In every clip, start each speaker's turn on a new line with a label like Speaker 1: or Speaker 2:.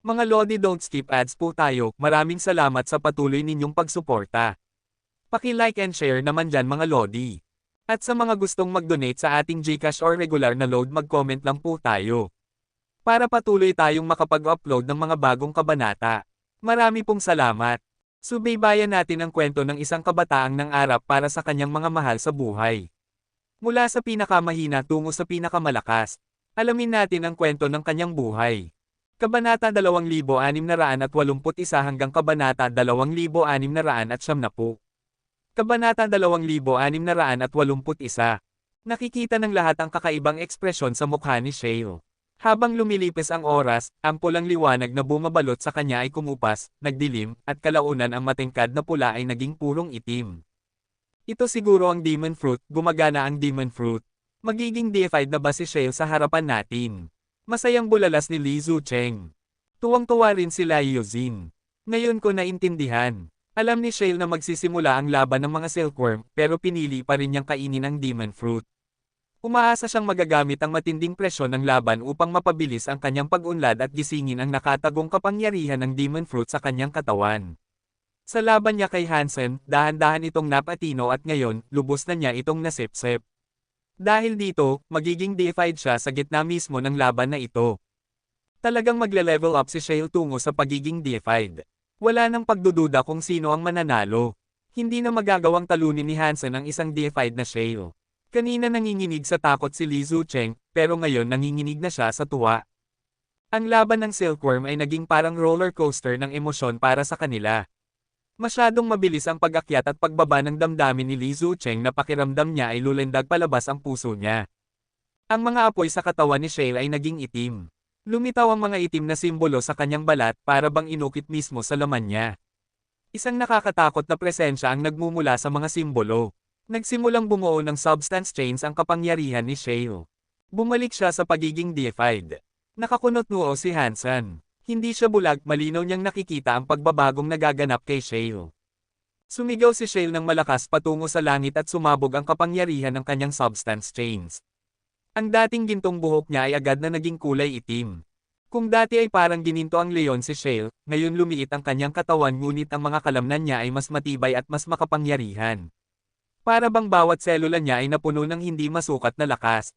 Speaker 1: Mga Lodi, don't skip ads po tayo, maraming salamat sa patuloy ninyong pagsuporta. Paki-like and share naman dyan mga Lodi. At sa mga gustong mag-donate sa ating GCash or regular na load, mag-comment lang po tayo. Para patuloy tayong makapag-upload ng mga bagong kabanata. Marami pong salamat. Subaybayan natin ang kwento ng isang kabataang nangarap para sa kanyang mga mahal sa buhay. Mula sa pinakamahina tungo sa pinakamalakas. Alamin natin ang kwento ng kanyang buhay. Kabanata 2681 hanggang Kabanata 2690. Kabanata 2681. Nakikita ng lahat ang kakaibang ekspresyon sa mukha ni Shale. Habang lumilipis ang oras, ang pulang liwanag na bumabalot sa kanya ay kumupas, nagdilim, at kalaunan ang matingkad na pula ay naging purong itim. Ito siguro ang demon fruit, gumagana ang demon fruit. Magiging deified na ba si Shale sa harapan natin? Masayang bulalas ni Li Zucheng. Tuwang-tuwa rin si Lai Yuzin. Ngayon ko naintindihan. Alam ni Shale na magsisimula ang laban ng mga silkworm, pero pinili pa rin niyang kainin ang demon fruit. Umaasa siyang magagamit ang matinding presyon ng laban upang mapabilis ang kanyang pag-unlad at gisingin ang nakatagong kapangyarihan ng demon fruit sa kanyang katawan. Sa laban niya kay Hansen, dahan-dahan itong napatino at ngayon, lubos na niya itong nasipsip. Dahil dito, magiging deified siya sa gitna mismo ng laban na ito. Talagang magle-level up si Shale tungo sa pagiging deified. Wala nang pagdududa kung sino ang mananalo. Hindi na magagawang talunin ni Hansen ang isang deified na Shale. Kanina nanginginig sa takot si Li Zucheng, pero ngayon nanginginig na siya sa tuwa. Ang laban ng silkworm ay naging parang roller coaster ng emosyon para sa kanila. Masyadong mabilis ang pag-akyat at pagbaba ng damdamin ni Li Zucheng na pakiramdam niya ay lulendag palabas ang puso niya. Ang mga apoy sa katawan ni Shale ay naging itim. Lumitaw ang mga itim na simbolo sa kanyang balat para bang inukit mismo sa laman niya. Isang nakakatakot na presensya ang nagmumula sa mga simbolo. Nagsimulang bumuo ng substance chains ang kapangyarihan ni Shale. Bumalik siya sa pagiging deified. Nakakunot noo si Hansen. Hindi siya bulag, malinaw niyang nakikita ang pagbabagong nagaganap kay Shale. Sumigaw si Shale ng malakas patungo sa langit at sumabog ang kapangyarihan ng kanyang substance chains. Ang dating gintong buhok niya ay agad na naging kulay itim. Kung dati ay parang gininto ang leon si Shale, ngayon lumiit ang kanyang katawan ngunit ang mga kalamnan niya ay mas matibay at mas makapangyarihan. Para bang bawat selula niya ay napuno ng hindi masukat na lakas.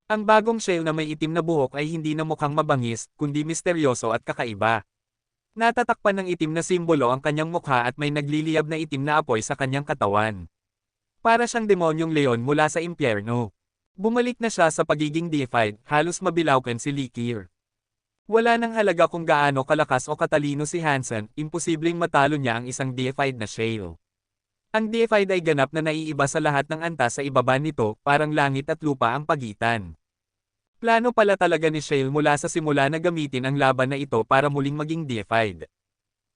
Speaker 1: Ang bagong Shale na may itim na buhok ay hindi na mukhang mabangis, kundi misteryoso at kakaiba. Natatakpan ng itim na simbolo ang kanyang mukha at may nagliliyab na itim na apoy sa kanyang katawan. Para siyang demonyong leon mula sa impyerno. Bumalik na siya sa pagiging deified, halos mabilawkan si Likir. Wala nang halaga kung gaano kalakas o katalino si Hansen, imposibleng matalo niya ang isang deified na Shale. Ang deified ay ganap na naiiba sa lahat ng antas sa ibaba nito, parang langit at lupa ang pagitan. Plano pala talaga ni Shale mula sa simula na gamitin ang laban na ito para muling maging deified.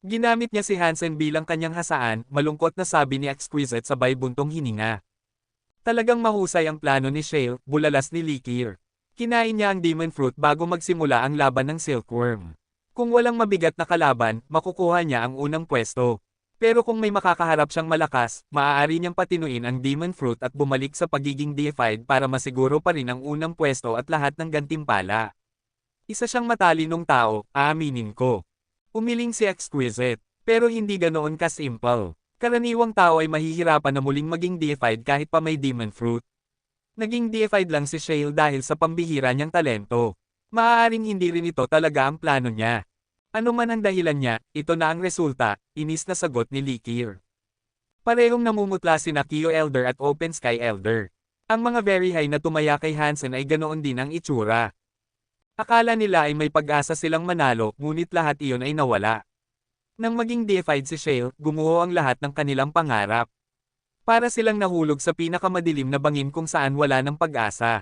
Speaker 1: Ginamit niya si Hansen bilang kanyang hasaan, malungkot na sabi ni Exquisite sabay buntong hininga. Talagang mahusay ang plano ni Shale, bulalas ni Likir. Kinain niya ang demon fruit bago magsimula ang laban ng silkworm. Kung walang mabigat na kalaban, makukuha niya ang unang pwesto. Pero kung may makakaharap siyang malakas, maaari niyang patinuin ang demon fruit at bumalik sa pagiging deified para masiguro pa rin ang unang pwesto at lahat ng gantimpala. Isa siyang matalinong tao, aaminin ko. Umiling si Exquisite, pero hindi ganoon ka-simple. Karaniwang tao ay mahihirapan na muling maging deified kahit pa may demon fruit. Naging deified lang si Shale dahil sa pambihira niyang talento. Maaaring hindi rin ito talaga ang plano niya. Ano man ang dahilan niya, ito na ang resulta, inis na sagot ni Likir. Parehong namumutla sina Kyo Elder at Open Sky Elder. Ang mga very high na tumaya kay Hansen ay ganoon din ang itsura. Akala nila ay may pag-asa silang manalo, ngunit lahat iyon ay nawala. Nang maging deified si Shale, gumuho ang lahat ng kanilang pangarap. Para silang nahulog sa pinakamadilim na bangin kung saan wala ng pag-asa.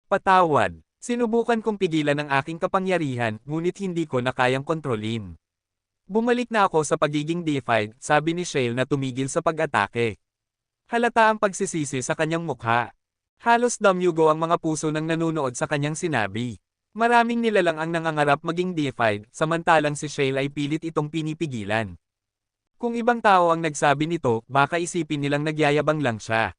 Speaker 1: Patawad. Sinubukan kong pigilan ang aking kapangyarihan, ngunit hindi ko na kayang kontrolin. Bumalik na ako sa pagiging deified, sabi ni Shale na tumigil sa pag-atake. Halata ang pagsisisi sa kanyang mukha. Halos damyugo ang mga puso ng nanunood sa kanyang sinabi. Maraming nilalang ang nangangarap maging deified, samantalang si Shale ay pilit itong pinipigilan. Kung ibang tao ang nagsabi nito, baka isipin nilang nagyayabang lang siya.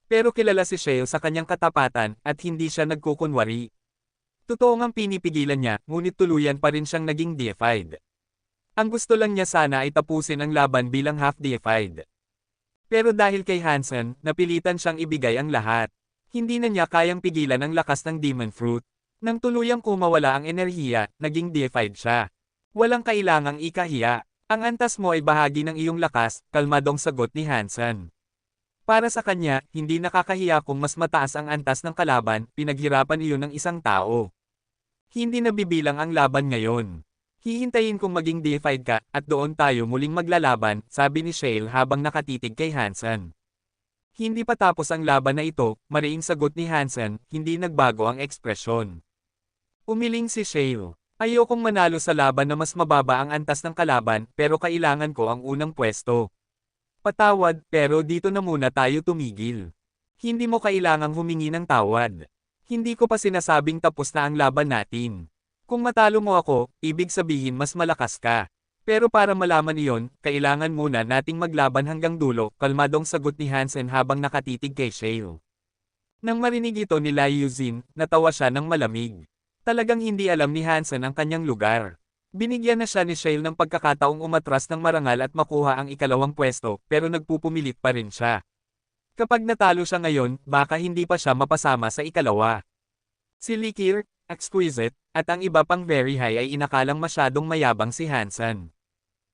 Speaker 1: Pero kilala si Shale sa kanyang katapatan, at hindi siya nagkukunwari. Totoo ngang pinipigilan niya, ngunit tuluyan pa rin siyang naging deified. Ang gusto lang niya sana ay tapusin ang laban bilang half-deified. Pero dahil kay Hansen, napilitan siyang ibigay ang lahat. Hindi na niya kayang pigilan ang lakas ng demon fruit. Nang tuluyang kumawala ang enerhiya, naging deified siya. Walang kailangang ikahiya. Ang antas mo ay bahagi ng iyong lakas, kalmadong sagot ni Hansen. Para sa kanya, hindi nakakahiya kung mas mataas ang antas ng kalaban, pinaghirapan iyon ng isang tao. Hindi nabibilang ang laban ngayon. Hihintayin kong maging deified ka, at doon tayo muling maglalaban, sabi ni Shale habang nakatitig kay Hansen. Hindi pa tapos ang laban na ito, mariing sagot ni Hansen, hindi nagbago ang ekspresyon. Umiling si Shale. Ayokong manalo sa laban na mas mababa ang antas ng kalaban, pero kailangan ko ang unang pwesto. Patawad, pero dito na muna tayo tumigil. Hindi mo kailangang humingi ng tawad. Hindi ko pa sinasabing tapos na ang laban natin. Kung matalo mo ako, ibig sabihin mas malakas ka. Pero para malaman iyon, kailangan muna nating maglaban hanggang dulo, kalmadong sagot ni Hansen habang nakatitig kay Shale. Nang marinig ito ni Lai Yuzin, natawa siya ng malamig. Talagang hindi alam ni Hansen ang kanyang lugar. Binigyan na siya ni Shale ng pagkakataong umatras ng marangal at makuha ang ikalawang pwesto, pero nagpupumilit pa rin siya. Kapag natalo siya ngayon, baka hindi pa siya mapasama sa ikalawa. Si Likir, Exquisite, at ang iba pang very high ay inakalang masyadong mayabang si Hansen.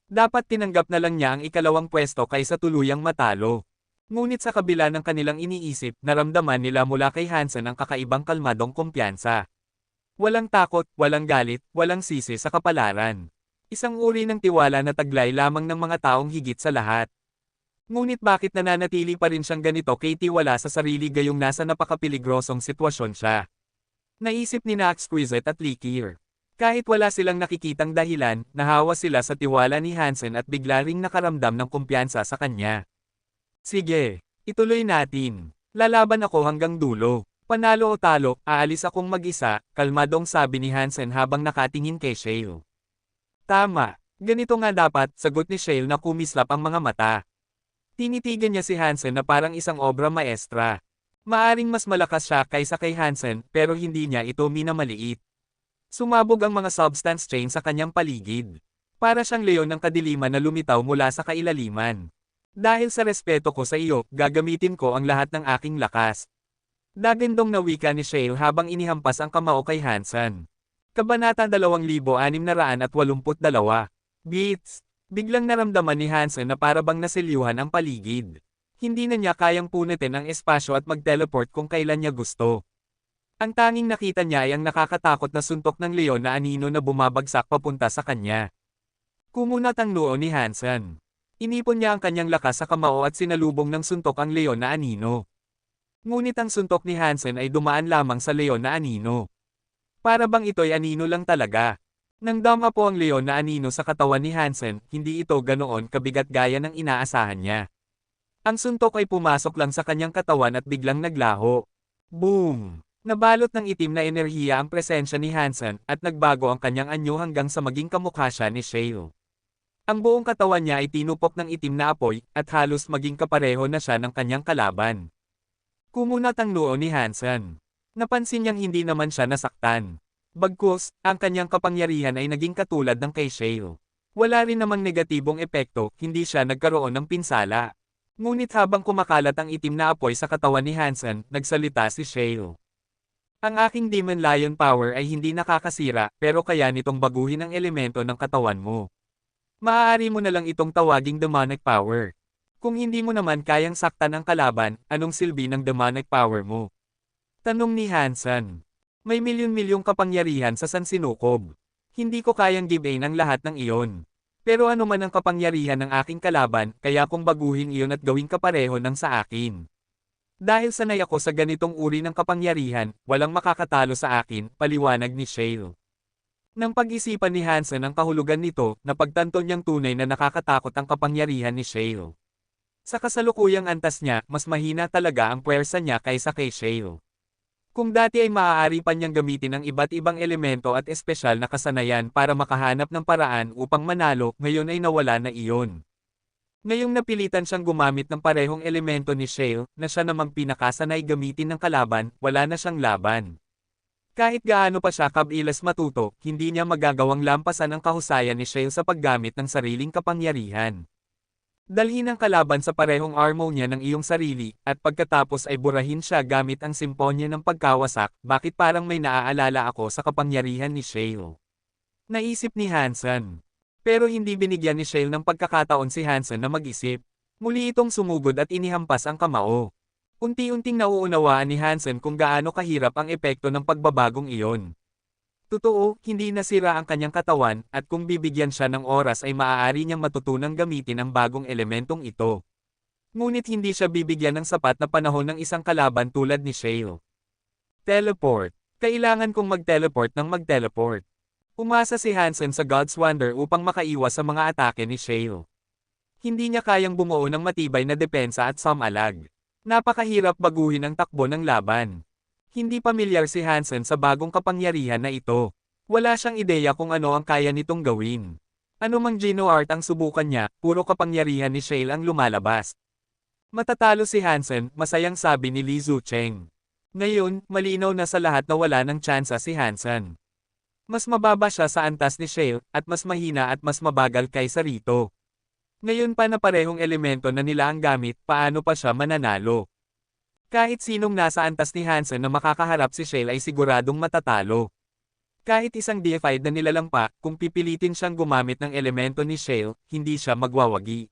Speaker 1: Dapat tinanggap na lang niya ang ikalawang pwesto kaysa tuluyang matalo. Ngunit sa kabila ng kanilang iniisip, naramdaman nila mula kay Hansen ang kakaibang kalmadong kumpiyansa. Walang takot, walang galit, walang sisi sa kapalaran. Isang uri ng tiwala na taglay lamang ng mga taong higit sa lahat. Ngunit bakit nananatili pa rin siyang ganito kay tiwala sa sarili gayong nasa napakapiligrosong sitwasyon siya? Naisip ni na Exquisite at Likir. Kahit wala silang nakikitang dahilan, nahawa sila sa tiwala ni Hansen at bigla ring nakaramdam ng kumpiyansa sa kanya. Sige, ituloy natin. Lalaban ako hanggang dulo. Panalo o talo, aalis akong mag-isa, kalmadong sabi ni Hansen habang nakatingin kay Shale. Tama, ganito nga dapat, sagot ni Shale na kumislap ang mga mata. Tinitigan niya si Hansen na parang isang obra maestra. Maaring mas malakas siya kaysa kay Hansen, pero hindi niya ito minamaliit. Sumabog ang mga substance chain sa kanyang paligid. Para siyang leon ng kadiliman na lumitaw mula sa kailaliman. Dahil sa respeto ko sa iyo, gagamitin ko ang lahat ng aking lakas. Dagandong na wika ni Shale habang inihampas ang kamao kay Hansen. Kabanata 2682. Beats. Biglang naramdaman ni Hansen na parabang naselyuhan ang paligid. Hindi na niya kayang punitin ang espasyo at mag-teleport kung kailan niya gusto. Ang tanging nakita niya ay ang nakakatakot na suntok ng leon na anino na bumabagsak papunta sa kanya. Kumunat ang noo ni Hansen. Inipon niya ang kanyang lakas sa kamao at sinalubong ng suntok ang leon na anino. Ngunit ang suntok ni Hansen ay dumaan lamang sa leon na anino. Para bang ito'y anino lang talaga. Nang dama po ang leon na anino sa katawan ni Hansen, hindi ito ganoon kabigat gaya ng inaasahan niya. Ang suntok ay pumasok lang sa kanyang katawan at biglang naglaho. Boom! Nabalot ng itim na enerhiya ang presensya ni Hansen at nagbago ang kanyang anyo hanggang sa maging kamukha siya ni Shale. Ang buong katawan niya ay tinupok ng itim na apoy at halos maging kapareho na siya ng kanyang kalaban. Kumunat ang noo ni Hansen. Napansin niyang hindi naman siya nasaktan. Bagkus, ang kanyang kapangyarihan ay naging katulad ng kay Shale. Wala rin namang negatibong epekto, hindi siya nagkaroon ng pinsala. Ngunit habang kumakalat ang itim na apoy sa katawan ni Hansen, nagsalita si Shale. Ang aking Demon Lion power ay hindi nakakasira, pero kaya nitong baguhin ang elemento ng katawan mo. Maaari mo na lang itong tawaging demonic power. Kung hindi mo naman kayang saktan ang kalaban, anong silbi ng demonic power mo? Tanong ni Hansen. May milyon-milyong kapangyarihan sa sansinukob. Hindi ko kayang gibain ang lahat ng iyon. Pero ano man ang kapangyarihan ng aking kalaban, kaya kong baguhin iyon at gawing kapareho ng sa akin. Dahil sanay ako sa ganitong uri ng kapangyarihan, walang makakatalo sa akin, paliwanag ni Shale. Nang pag-isipan ni Hansen ang kahulugan nito, napagtanto niyang tunay na nakakatakot ang kapangyarihan ni Shale. Sa kasalukuyang antas niya, mas mahina talaga ang puwersa niya kaysa kay Shale. Kung dati ay maaari pa niyang gamitin ang iba't ibang elemento at espesyal na kasanayan para makahanap ng paraan upang manalo, ngayon ay nawala na iyon. Ngayong napilitan siyang gumamit ng parehong elemento ni Shale, na siya namang pinakasanay gamitin ng kalaban, wala na siyang laban. Kahit gaano pa siya kabilas matuto, hindi niya magagawang lampasan ang kahusayan ni Shale sa paggamit ng sariling kapangyarihan. Dalhin ang kalaban sa parehong armonya ng iyong sarili, at pagkatapos ay burahin siya gamit ang simponya ng pagkawasak. Bakit parang may naaalala ako sa kapangyarihan ni Shale? Naisip ni Hansen. Pero hindi binigyan ni Shale ng pagkakataon si Hansen na mag-isip. Muli itong sumugod at inihampas ang kamao. Unti-unting nauunawaan ni Hansen kung gaano kahirap ang epekto ng pagbabagong iyon. Totoo, hindi nasira ang kanyang katawan, at kung bibigyan siya ng oras ay maaari niyang matutunang gamitin ang bagong elementong ito. Ngunit hindi siya bibigyan ng sapat na panahon ng isang kalaban tulad ni Shale. Teleport. Kailangan kong mag-teleport ng mag-teleport. Umasa si Hansen sa God's Wonder upang makaiwas sa mga atake ni Shale. Hindi niya kayang bumuo ng matibay na depensa at samalag. Napakahirap baguhin ang takbo ng laban. Hindi pamilyar si Hansen sa bagong kapangyarihan na ito. Wala siyang ideya kung ano ang kaya nitong gawin. Ano mang Geno Art ang subukan niya, puro kapangyarihan ni Shale ang lumalabas. Matatalo si Hansen, masayang sabi ni Li Zucheng. Ngayon, malinaw na sa lahat na wala ng tsansa si Hansen. Mas mababa siya sa antas ni Shale, at mas mahina at mas mabagal kaysa rito. Ngayon pa na parehong elemento na nila ang gamit, paano pa siya mananalo? Kahit sinong nasa antas ni Hansen na makakaharap si Shale ay siguradong matatalo. Kahit isang deified na nilalang pa, kung pipilitin siyang gumamit ng elemento ni Shale, hindi siya magwawagi.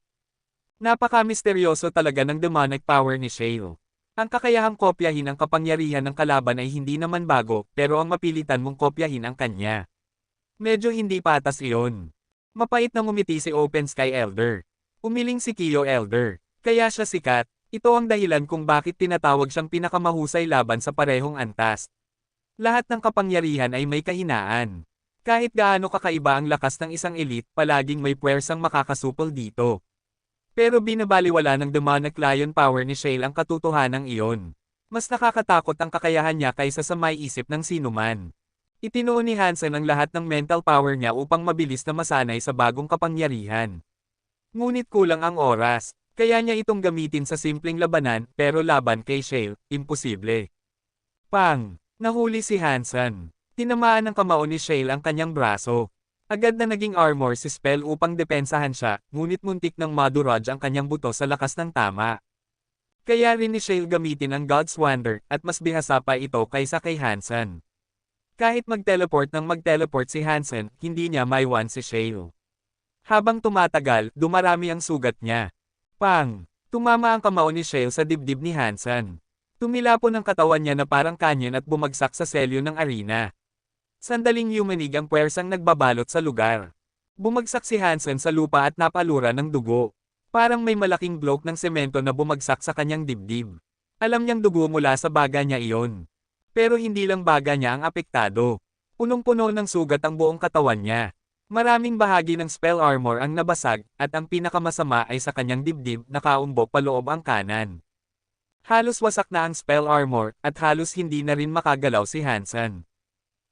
Speaker 1: Napaka-misteryoso talaga ng demonic power ni Shale. Ang kakayahang kopyahin ang kapangyarihan ng kalaban ay hindi naman bago, pero ang mapilitan mong kopyahin ang kanya. Medyo hindi patas iyon. Mapait na ngumiti si Open Sky Elder. Umiling si Kiyo Elder. Kaya siya sikat. Ito ang dahilan kung bakit tinatawag siyang pinakamahusay laban sa parehong antas. Lahat ng kapangyarihan ay may kahinaan. Kahit gaano kakaiba ang lakas ng isang elite, palaging may puwersang makakasupol dito. Pero binabaliwala ng demonic lion power ni Shale ang katotohanan iyon. Mas nakakatakot ang kakayahan niya kaysa sa may isip ng sinuman. Itinuon ni Hansen ang lahat ng mental power niya upang mabilis na masanay sa bagong kapangyarihan. Ngunit kulang ang oras, kaya niya itong gamitin sa simpleng labanan, pero laban kay Shale, imposible. Pang! Nahuli si Hansen. Tinamaan ng kamao ni Shale ang kanyang braso. Agad na naging armor si spell upang depensahan siya, ngunit muntik ng madurage ang kanyang buto sa lakas ng tama. Kaya rin ni Shale gamitin ang God's Wonder, at mas bihasa pa ito kaysa kay Hansen. Kahit mag-teleport si Hansen, hindi niya maiwan si Shale. Habang tumatagal, dumarami ang sugat niya. Pang! Tumama ang kamao ni Shale sa dibdib ni Hansen. Tumilapon ang katawan niya na parang kanyon at bumagsak sa selyo ng arena. Sandaling yumanig ang puwersang nagbabalot sa lugar. Bumagsak si Hansen sa lupa at napalura ng dugo. Parang may malaking bloke ng semento na bumagsak sa kanyang dibdib. Alam niyang dugo mula sa baga niya iyon. Pero hindi lang baga niya ang apektado. Punong-puno ng sugat ang buong katawan niya. Maraming bahagi ng spell armor ang nabasag, at ang pinakamasama ay sa kanyang dibdib, nakaumbok paloob ang kanan. Halos wasak na ang spell armor, at halos hindi na rin makagalaw si Hansen.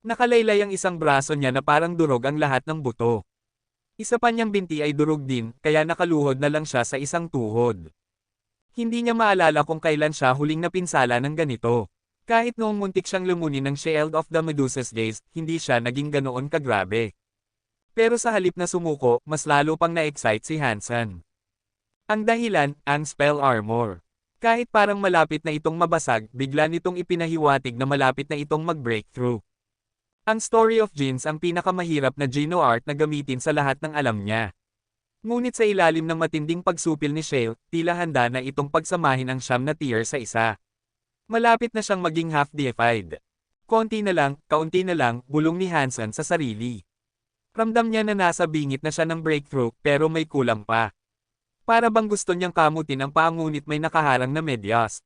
Speaker 1: Nakalaylay ang isang braso niya na parang durog ang lahat ng buto. Isa pa niyang binti ay durog din, kaya nakaluhod na lang siya sa isang tuhod. Hindi niya maalala kung kailan siya huling napinsala ng ganito. Kahit noong muntik siyang lumunin ng Shield of the Medusa's Days, hindi siya naging ganoon kagrabe. Pero sa halip na sumuko, mas lalo pang na-excite si Hansen. Ang dahilan, ang spell armor. Kahit parang malapit na itong mabasag, bigla nitong ipinahiwatig na malapit na itong mag-breakthrough. Ang Story of Genes ang pinakamahirap na Geno Art na gamitin sa lahat ng alam niya. Ngunit sa ilalim ng matinding pagsupil ni Shale, tila handa na itong pagsamahin ang siyam na tier sa isa. Malapit na siyang maging half-deified. Kaunti na lang, bulong ni Hansen sa sarili. Ramdam niya na nasa bingit na siya ng breakthrough, pero may kulang pa. Para bang gusto niyang kamutin ang paa ngunit may nakaharang na medyas.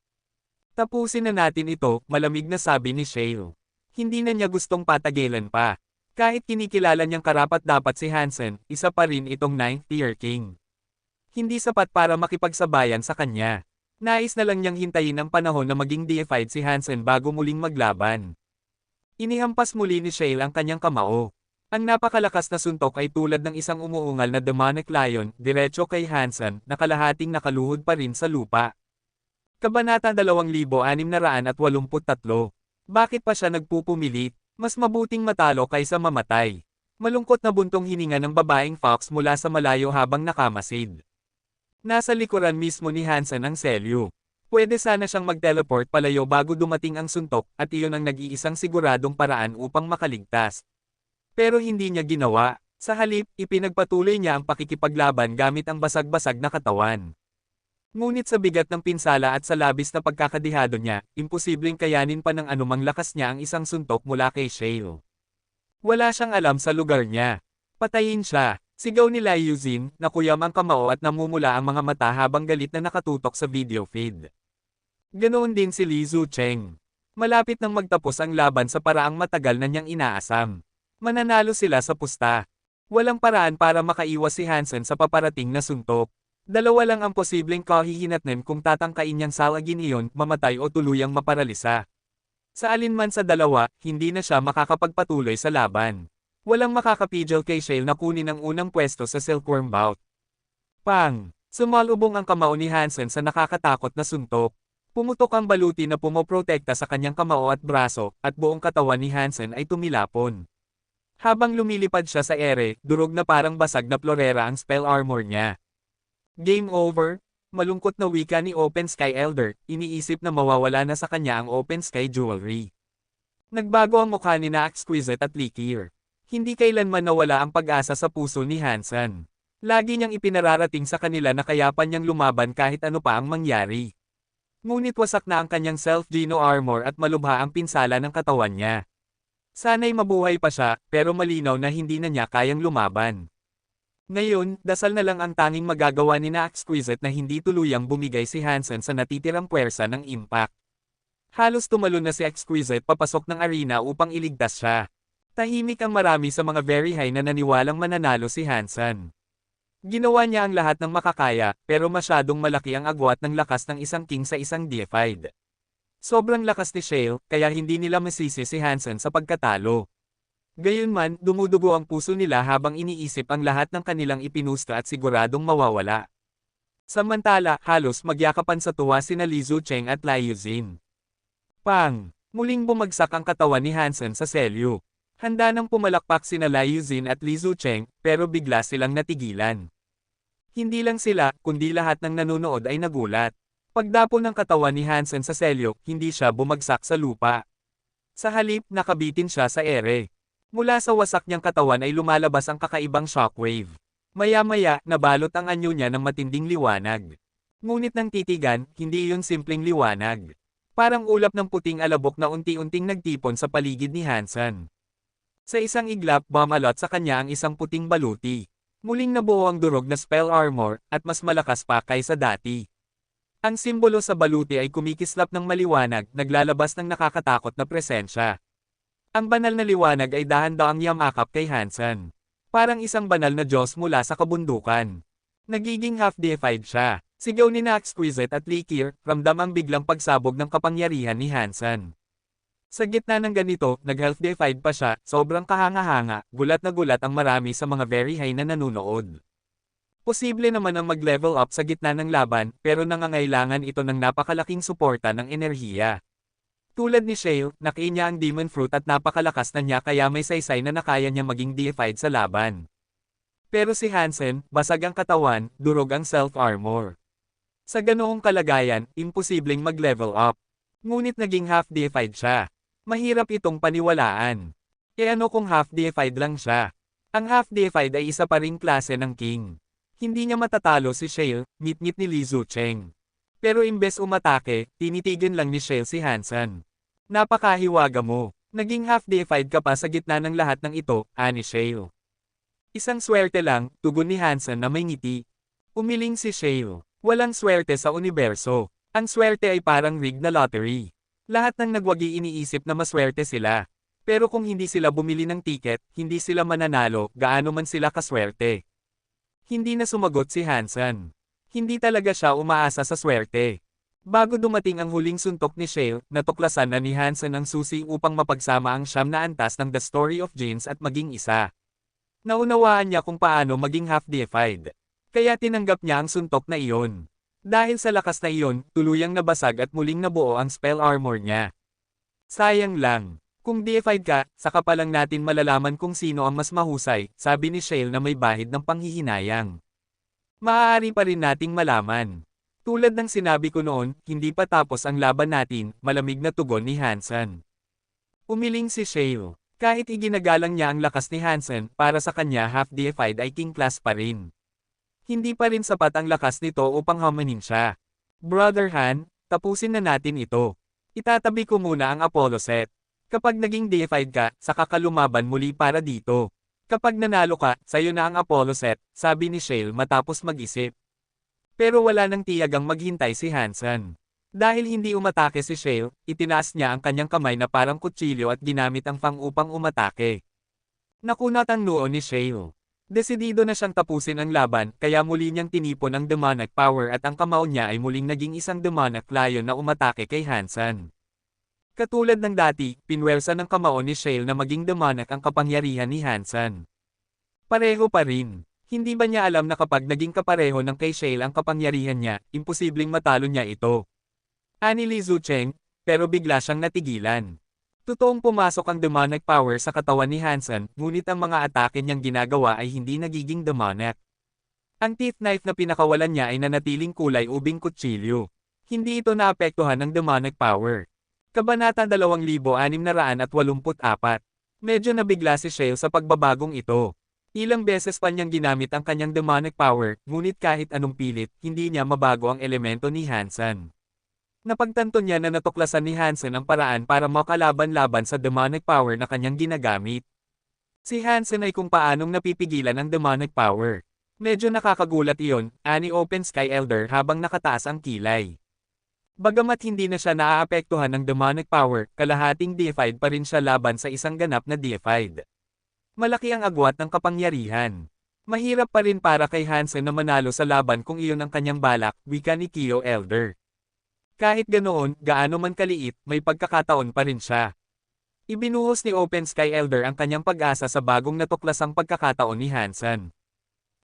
Speaker 1: Tapusin na natin ito, malamig na sabi ni Shale. Hindi na niya gustong patagilan pa. Kahit kinikilala niyang karapat-dapat si Hansen, isa pa rin itong 9th tier king. Hindi sapat para makipagsabayan sa kanya. Nais na lang niyang hintayin ang panahon na maging deified si Hansen bago muling maglaban. Inihampas muli ni Shale ang kanyang kamao. Ang napakalakas na suntok ay tulad ng isang umuungal na demonic lion, diretso kay Hansen, na kalahating nakaluhod pa rin sa lupa. Kabanata 2683 Bakit pa siya nagpupumilit? Mas mabuting matalo kaysa mamatay. Malungkot na buntong hininga ng babaeng Fox mula sa malayo habang nakamasid. Nasa likuran mismo ni Hansen ang selyo. Pwede sana siyang mag-teleport palayo bago dumating ang suntok at iyon ang nag-iisang siguradong paraan upang makaligtas. Pero hindi niya ginawa. Sa halip, ipinagpatuloy niya ang pakikipaglaban gamit ang basag-basag na katawan. Ngunit sa bigat ng pinsala at sa labis na pagkakadihado niya, imposibleng kayanin pa ng anumang lakas niya ang isang suntok mula kay Shale. Wala siyang alam sa lugar niya. Patayin siya. Sigaw ni Lai Yuzin, nakuyam ang kamao at namumula ang mga mata habang galit na nakatutok sa video feed. Ganoon din si Li Zucheng. Malapit nang magtapos ang laban sa paraang matagal na niyang inaasam. Mananalo sila sa pusta. Walang paraan para makaiwas si Hansen sa paparating na suntok. Dalawa lang ang posibleng kahihinatnan kung tatangkain niyang salagin iyon, mamatay o tuluyang maparalisa. Sa alinman sa dalawa, hindi na siya makakapagpatuloy sa laban. Walang makakapigil kay Shale na kunin ang unang pwesto sa Silkworm Bout. Pang! Sumalubong ang kamao ni Hansen sa nakakatakot na suntok. Pumutok ang baluti na pumoprotekta sa kanyang kamao at braso, at buong katawan ni Hansen ay tumilapon. Habang lumilipad siya sa ere, durog na parang basag na florera ang spell armor niya. Game over? Malungkot na wika ni Open Sky Elder, iniisip na mawawala na sa kanya ang Open Sky Jewelry. Nagbago ang mukha ni na Exquisite at Likir. Hindi kailanman nawala ang pag-asa sa puso ni Hansen. Lagi niyang ipinararating sa kanila na kayapan niyang lumaban kahit ano pa ang mangyari. Ngunit wasak na ang kanyang self-geno armor at malubha ang pinsala ng katawan niya. Sana'y mabuhay pa siya, pero malinaw na hindi na niya kayang lumaban. Ngayon, dasal na lang ang tanging magagawa ni na Exquisite na hindi tuluyang bumigay si Hansen sa natitirang puwersa ng impact. Halos tumalon na si Exquisite papasok ng arena upang iligtas siya. Tahimik ang marami sa mga very high na naniwalang mananalo si Hansen. Ginawa niya ang lahat ng makakaya, pero masyadong malaki ang agwat ng lakas ng isang king sa isang deified. Sobrang lakas ni Shale, kaya hindi nila masisi si Hansen sa pagkatalo. Gayunman, dumudugo ang puso nila habang iniisip ang lahat ng kanilang ipinusta at siguradong mawawala. Samantala, halos magyakapan sa tuwa sina Li Zucheng at Lai Yuzin. Pang! Muling bumagsak ang katawan ni Hansen sa selyo. Handa nang pumalakpak sina Lai Yuzin at Li Zucheng, pero bigla silang natigilan. Hindi lang sila, kundi lahat ng nanonood ay nagulat. Pagdapo ng katawan ni Hansen sa selyo, hindi siya bumagsak sa lupa. Sa halip, nakabitin siya sa ere. Mula sa wasak niyang katawan ay lumalabas ang kakaibang shockwave. Maya-maya, nabalot ang anyo niya ng matinding liwanag. Ngunit nang titigan, hindi iyon simpleng liwanag. Parang ulap ng puting alabok na unti-unting nagtipon sa paligid ni Hansen. Sa isang iglap, bumalot sa kanya ang isang puting baluti. Muling nabuo ang durog na spell armor, at mas malakas pa kaysa dati. Ang simbolo sa baluti ay kumikislap ng maliwanag, naglalabas ng nakakatakot na presensya. Ang banal na liwanag ay dahan-daang yamakap kay Hansen. Parang isang banal na Diyos mula sa kabundukan. Nagiging half-deified siya. Sigaw ni na Exquisite at Likir, ramdam ang biglang pagsabog ng kapangyarihan ni Hansen. Sa gitna ng ganito, nag-half-deified pa siya, sobrang kahanga-hanga, gulat na gulat ang marami sa mga very high na nanunood. Posible naman ang mag-level up sa gitna ng laban, pero nangangailangan ito ng napakalaking suporta ng enerhiya. Tulad ni Shale, nakiin niya ang Demon Fruit at napakalakas na niya kaya may saysay na nakaya niya maging deified sa laban. Pero si Hansen, basag ang katawan, durog ang self-armor. Sa ganoong kalagayan, imposibleng mag-level up. Ngunit naging half-deified siya. Mahirap itong paniwalaan. E ano kung half-deified lang siya? Ang half-deified ay isa pa ring klase ng king. Hindi niya matatalo si Shale, ngit-ngit ni Li Zucheng. Pero imbes umatake, tinitigan lang ni Shale si Hansen. Napakahiwaga mo. Naging half-deified ka pa sa gitna ng lahat ng ito, ani Shale. Isang swerte lang, tugon ni Hansen na may ngiti. Umiling si Shale. Walang swerte sa universo. Ang swerte ay parang rigged na lottery. Lahat ng nagwagi iniisip na maswerte sila. Pero kung hindi sila bumili ng tiket, hindi sila mananalo, gaano man sila kaswerte. Hindi na sumagot si Hansen. Hindi talaga siya umaasa sa swerte. Bago dumating ang huling suntok ni Shale, natuklasan na ni Hansen ang susi upang mapagsama ang siyam na antas ng The Story of Jeans at maging isa. Naunawaan niya kung paano maging half-deified. Kaya tinanggap niya ang suntok na iyon. Dahil sa lakas na iyon, tuluyang nabasag at muling nabuo ang spell armor niya. Sayang lang. Kung deified ka, saka pa lang natin malalaman kung sino ang mas mahusay, sabi ni Shale na may bahid ng panghihinayang. Maaari pa rin nating malaman. Tulad ng sinabi ko noon, hindi pa tapos ang laban natin, malamig na tugon ni Hansen. Umiling si Shale. Kahit iginagalang niya ang lakas ni Hansen, para sa kanya half-deified ay king class pa rin. Hindi pa rin sapat ang lakas nito upang hamanin siya. Brother Han, tapusin na natin ito. Itatabi ko muna ang Apollo set. Kapag naging deified ka, saka ka lumaban muli para dito. Kapag nanalo ka, sayo na ang Apollo set, sabi ni Shale matapos mag-isip. Pero wala nang tiyagang maghintay si Hansen. Dahil hindi umatake si Shale, itinaas niya ang kanyang kamay na parang kutsilyo at ginamit ang fang upang umatake. Nakunat ang noo ni Shale. Desidido na siyang tapusin ang laban, kaya muli niyang tinipon ang demonic power at ang kamao niya ay muling naging isang demonic lion na umatake kay Hansen. Katulad ng dati, pinwersa ng kamao ni Shale na maging demonic ang kapangyarihan ni Hansen. Pareho pa rin. Hindi ba niya alam na kapag naging kapareho ng kay Shale ang kapangyarihan niya, imposibleng matalo niya ito? Ani Li Zucheng, pero bigla siyang natigilan. Totoong pumasok ang demonic power sa katawan ni Hansen, ngunit ang mga atake niyang ginagawa ay hindi nagiging demonic. Ang teeth knife na pinakawalan niya ay nanatiling kulay ubing kutsilyo. Hindi ito naapektuhan ng demonic power. Kabanata 2684. Medyo nabigla si Shale sa pagbabagong ito. Ilang beses pa niyang ginamit ang kanyang demonic power, ngunit kahit anong pilit, hindi niya mabago ang elemento ni Hansen. Napagtanto niya na natuklasan ni Hansen ang paraan para makalaban-laban sa demonic power na kanyang ginagamit. Si Hansen ay kung paanong napipigilan ang demonic power. Medyo nakakagulat iyon, ani Open Sky Elder habang nakataas ang kilay. Bagamat hindi na siya naaapektuhan ng demonic power, kalahating deified pa rin siya laban sa isang ganap na deified. Malaki ang agwat ng kapangyarihan. Mahirap pa rin para kay Hansen na manalo sa laban kung iyon ang kanyang balak, wika ni Kyo Elder. Kahit ganoon, gaano man kaliit, may pagkakataon pa rin siya. Ibinuhos ni Open Sky Elder ang kanyang pag-asa sa bagong natuklasang pagkakataon ni Hansen.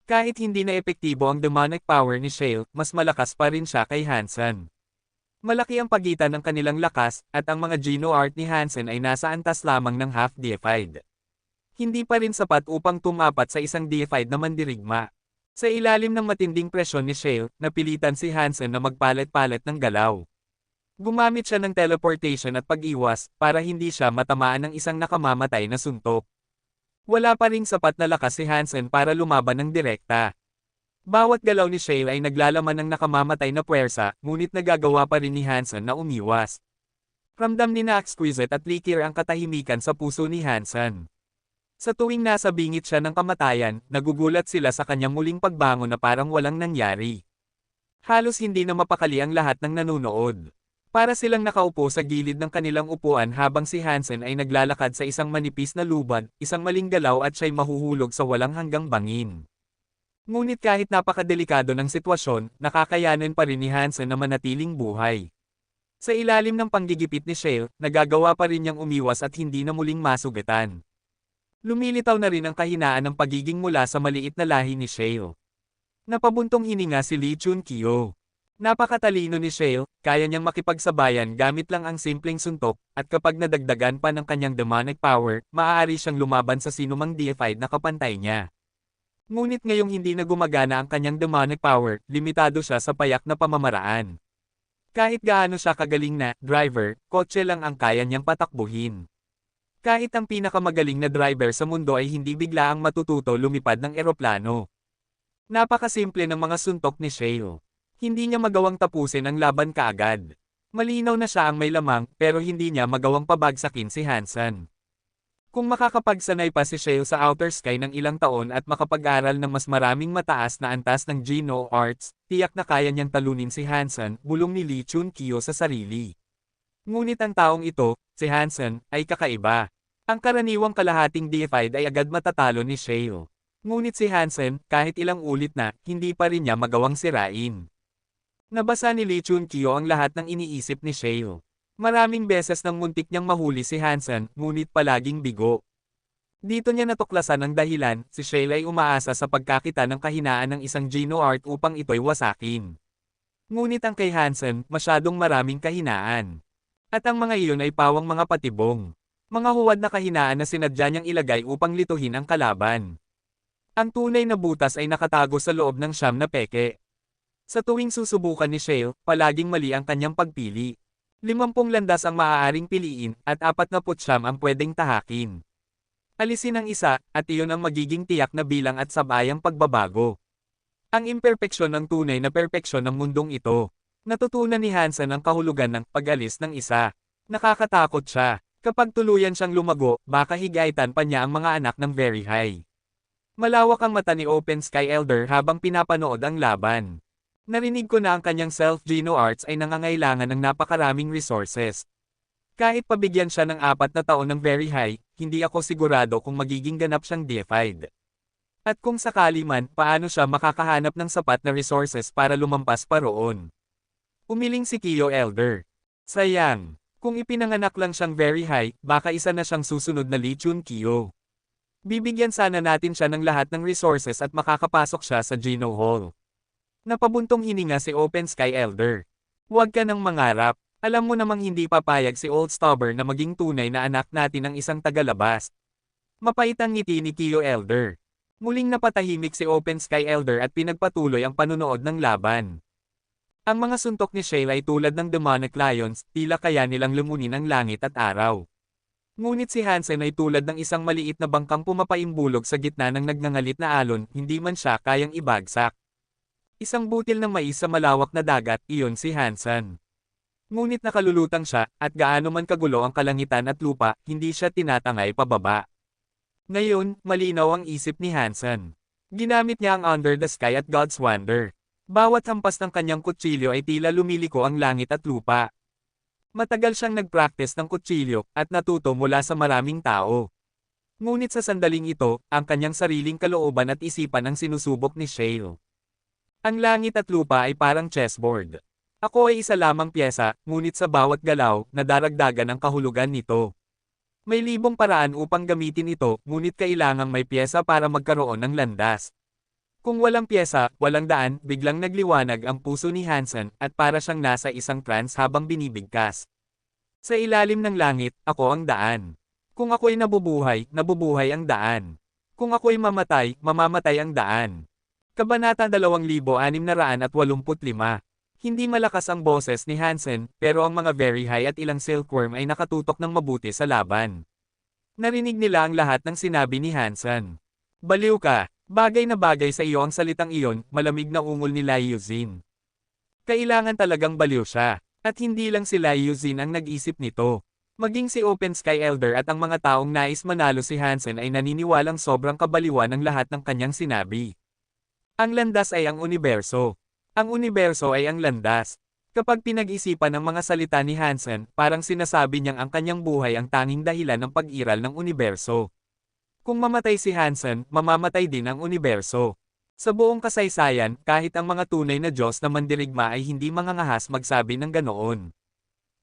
Speaker 1: Kahit hindi na epektibo ang demonic power ni Shale, mas malakas pa rin siya kay Hansen. Malaki ang pagitan ng kanilang lakas, at ang mga Geno art ni Hansen ay nasa antas lamang ng half-deified. Hindi pa rin sapat upang tumapat sa isang deified na mandirigma. Sa ilalim ng matinding presyon ni Shale, napilitan si Hansen na magpalit-palit ng galaw. Gumamit siya ng teleportation at pag-iwas, para hindi siya matamaan ng isang nakamamatay na suntok. Wala pa ring sapat na lakas si Hansen para lumaban ng direkta. Bawat galaw ni Shale ay naglalaman ng nakamamatay na puwersa, ngunit nagagawa pa rin ni Hansen na umiwas. Ramdam ni na Exquisite at Likir ang katahimikan sa puso ni Hansen. Sa tuwing nasa bingit siya ng kamatayan, nagugulat sila sa kanyang muling pagbangon na parang walang nangyari. Halos hindi na mapakali ang lahat ng nanonood. Para silang nakaupo sa gilid ng kanilang upuan habang si Hansen ay naglalakad sa isang manipis na lubad, isang maling galaw at siya'y mahuhulog sa walang hanggang bangin. Ngunit kahit napakadelikado ng sitwasyon, nakakayanin pa rin ni Hansen na manatiling buhay. Sa ilalim ng panggigipit ni Shale, nagagawa pa rin niyang umiwas at hindi na muling masugatan. Lumilitaw na rin ang kahinaan ng pagiging mula sa maliit na lahi ni Shale. Napabuntong hininga si Lee Chun-kyo. Napakatalino ni Shale, kaya niyang makipagsabayan gamit lang ang simpleng suntok, at kapag nadagdagan pa ng kanyang demonic power, maaari siyang lumaban sa sinumang deified na kapantay niya. Ngunit ngayong hindi na gumagana ang kanyang demonic power, limitado siya sa payak na pamamaraan. Kahit gaano siya kagaling na driver, kotse lang ang kaya niyang patakbuhin. Kahit ang pinakamagaling na driver sa mundo ay hindi bigla ang matututo lumipad ng eroplano. Napakasimple ng mga suntok ni Shale. Hindi niya magawang tapusin ang laban kaagad. Malinaw na siya ang may lamang, pero hindi niya magawang pabagsakin si Hansen. Kung makakapagsanay pa si Shale sa outer sky ng ilang taon at makapag-aral ng mas maraming mataas na antas ng Geno arts, tiyak na kaya niyang talunin si Hansen, bulong ni Lee Chun-kyo sa sarili. Ngunit ang taong ito, si Hansen, ay kakaiba. Ang karaniwang kalahating deified ay agad matatalo ni Shale. Ngunit si Hansen, kahit ilang ulit na, hindi pa rin niya magawang sirain. Nabasa ni Lee Chun-kyo ang lahat ng iniisip ni Shale. Maraming beses nang muntik niyang mahuli si Hansen, ngunit palaging bigo. Dito niya natuklasan ang dahilan, si Shale ay umaasa sa pagkakita ng kahinaan ng isang Geno art upang ito'y wasakin. Ngunit ang kay Hansen, masyadong maraming kahinaan. At ang mga iyon ay pawang mga patibong. Mga huwad na kahinaan na sinadya niyang ilagay upang lituhin ang kalaban. Ang tunay na butas ay nakatago sa loob ng siyam na peke. Sa tuwing susubukan ni Shale, palaging mali ang kanyang pagpili. 50 landas ang maaaring piliin, at 49 ang pwedeng tahakin. Alisin ang isa, at iyon ang magiging tiyak na bilang at sabayang pagbabago. Ang imperpeksyon ng tunay na perpeksyon ng mundong ito. Natutunan ni Hansen ang kahulugan ng pag-alis ng isa. Nakakatakot siya. Kapag tuluyan siyang lumago, baka higaitan pa niya ang mga anak ng Very High. Malawak ang mata ni Open Sky Elder habang pinapanood ang laban. Narinig ko na ang kanyang self-Geno Arts ay nangangailangan ng napakaraming resources. Kahit pabigyan siya ng 4 na taon ng Very High, hindi ako sigurado kung magiging ganap siyang deified. At kung sakali man, paano siya makakahanap ng sapat na resources para lumampas pa roon? Umiling si Kiyo Elder. Sayang. Kung ipinanganak lang siyang Very High, baka isa na siyang susunod na Lee Chun-kyo. Bibigyan sana natin siya ng lahat ng resources at makakapasok siya sa Geno Hall. Napabuntong hininga si Open Sky Elder. Huwag ka nang mangarap. Alam mo namang hindi papayag si Old Stubber na maging tunay na anak natin ng isang tagalabas. Mapait ang ngiti ni Kiyo Elder. Muling napatahimik si Open Sky Elder at pinagpatuloy ang panunood ng laban. Ang mga suntok ni Shale ay tulad ng demonic lions, tila kaya nilang lumunin ang langit at araw. Ngunit si Hansen ay tulad ng isang maliit na bangkang pumapaimbulog sa gitna ng nagngangalit na alon, hindi man siya kayang ibagsak. Isang butil ng mais sa malawak na dagat, iyon si Hansen. Ngunit nakalulutang siya, at gaano man kagulo ang kalangitan at lupa, hindi siya tinatangay pababa. Ngayon, malinaw ang isip ni Hansen. Ginamit niya ang Under the Sky at God's Wonder. Bawat hampas ng kanyang kutsilyo ay tila lumiliko ang langit at lupa. Matagal siyang nagpractice ng kutsilyo, at natuto mula sa maraming tao. Ngunit sa sandaling ito, ang kanyang sariling kalooban at isipan ang sinusubok ni Shale. Ang langit at lupa ay parang chessboard. Ako ay isa lamang pyesa, ngunit sa bawat galaw, nadaragdagan ang kahulugan nito. May libong paraan upang gamitin ito, ngunit kailangang may pyesa para magkaroon ng landas. Kung walang pyesa, walang daan, biglang nagliwanag ang puso ni Hansen, at para siyang nasa isang trance habang binibigkas. Sa ilalim ng langit, ako ang daan. Kung ako'y nabubuhay, nabubuhay ang daan. Kung ako'y mamatay, mamamatay ang daan. Kabanata 2685. Hindi malakas ang boses ni Hansen, pero ang mga Very High at ilang silkworm ay nakatutok ng mabuti sa laban. Narinig nila ang lahat ng sinabi ni Hansen. Baliw ka, bagay na bagay sa iyo ang salitang iyon, malamig na ungol ni Lai Yuzin. Kailangan talagang baliw siya, at hindi lang si Lai Yuzin ang nag-isip nito. Maging si Open Sky Elder at ang mga taong nais manalo si Hansen ay naniniwalang sobrang kabaliwan ng lahat ng kanyang sinabi. Ang landas ay ang universo. Ang universo ay ang landas. Kapag pinag-isipan ng mga salita ni Hansen, parang sinasabi niyang ang kanyang buhay ang tanging dahilan ng pag-iral ng universo. Kung mamatay si Hansen, mamamatay din ang universo. Sa buong kasaysayan, kahit ang mga tunay na Diyos na mandirigma ay hindi mangangahas magsabi ng ganoon.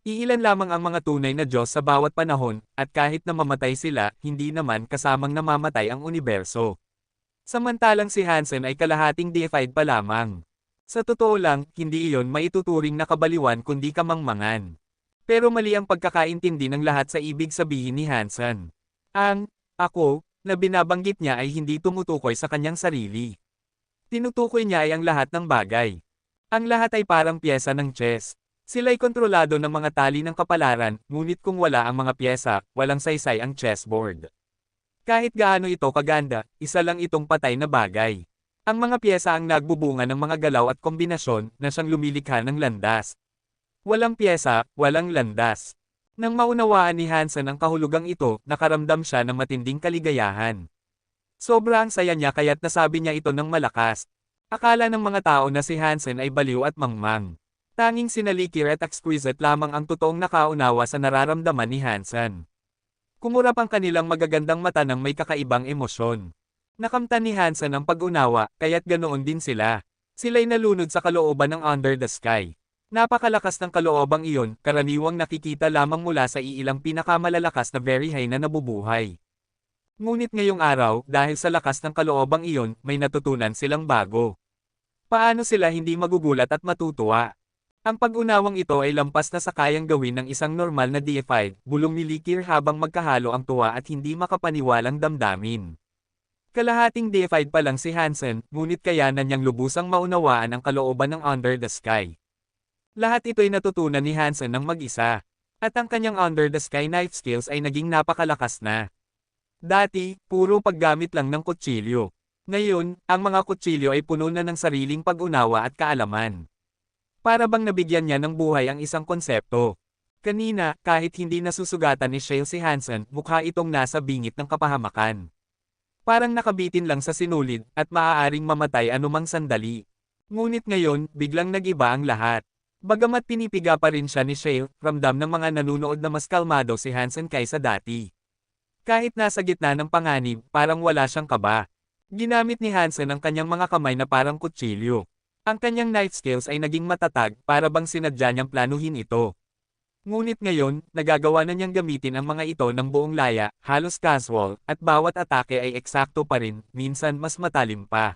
Speaker 1: Iilan lamang ang mga tunay na Diyos sa bawat panahon, at kahit na mamatay sila, hindi naman kasamang namamatay ang universo. Samantalang si Hansen ay kalahating deified pa lamang. Sa totoo lang, hindi iyon maituturing na kabaliwan kundi kamangmangan. Pero mali ang pagkakaintindi ng lahat sa ibig sabihin ni Hansen. Ang ako na binabanggit niya ay hindi tumutukoy sa kanyang sarili. Tinutukoy niya ay ang lahat ng bagay. Ang lahat ay parang pyesa ng chess. Sila'y kontrolado ng mga tali ng kapalaran, ngunit kung wala ang mga pyesa, walang saysay ang chessboard. Kahit gaano ito kaganda, isa lang itong patay na bagay. Ang mga pyesa ang nagbubunga ng mga galaw at kombinasyon na siyang lumilikha ng landas. Walang pyesa, walang landas. Nang maunawaan ni Hansen ang kahulugang ito, nakaramdam siya ng matinding kaligayahan. Sobrang saya niya kaya't nasabi niya ito ng malakas. Akala ng mga tao na si Hansen ay baliw at mangmang. Tanging sinalikir at exquisite lamang ang totoong nakaunawa sa nararamdaman ni Hansen. Kumurap ang kanilang magagandang mata ng may kakaibang emosyon. Nakamtan ni Hansen ang pag-unawa, kaya't ganoon din sila. Sila'y nalunod sa kalooban ng Under the Sky. Napakalakas ng kaloobang iyon, karaniwang nakikita lamang mula sa iilang pinakamalalakas na Very High na nabubuhay. Ngunit ngayong araw, dahil sa lakas ng kaloobang iyon, may natutunan silang bago. Paano sila hindi magugulat at matutuwa? Ang pag-unawang ito ay lampas na sa kayang gawin ng isang normal na deified, bulong ni Likir habang magkahalo ang tuwa at hindi makapaniwalang damdamin. Kalahating deified pa lang si Hansen, ngunit kaya na niyang lubusang maunawaan ang kalooban ng Under the Sky. Lahat ito'y natutunan ni Hansen ng mag-isa. At ang kanyang Under the Sky knife skills ay naging napakalakas na. Dati, puro paggamit lang ng kutsilyo. Ngayon, ang mga kutsilyo ay puno na ng sariling pag-unawa at kaalaman. Para bang nabigyan niya ng buhay ang isang konsepto. Kanina, kahit hindi nasusugatan ni Shale si Hansen, mukha itong nasa bingit ng kapahamakan. Parang nakabitin lang sa sinulid, at maaaring mamatay anumang sandali. Ngunit ngayon, biglang nag-iba ang lahat. Bagamat pinipiga pa rin siya ni Shale, ramdam ng mga nanunood na mas kalmado si Hansen kaysa dati. Kahit nasa gitna ng panganib, parang wala siyang kaba. Ginamit ni Hansen ang kanyang mga kamay na parang kutsilyo. Ang kanyang knife skills ay naging matatag, para bang sinadya niyang planuhin ito. Ngunit ngayon, nagagawa na niyang gamitin ang mga ito ng buong laya, halos casual, at bawat atake ay eksakto pa rin, minsan mas matalim pa.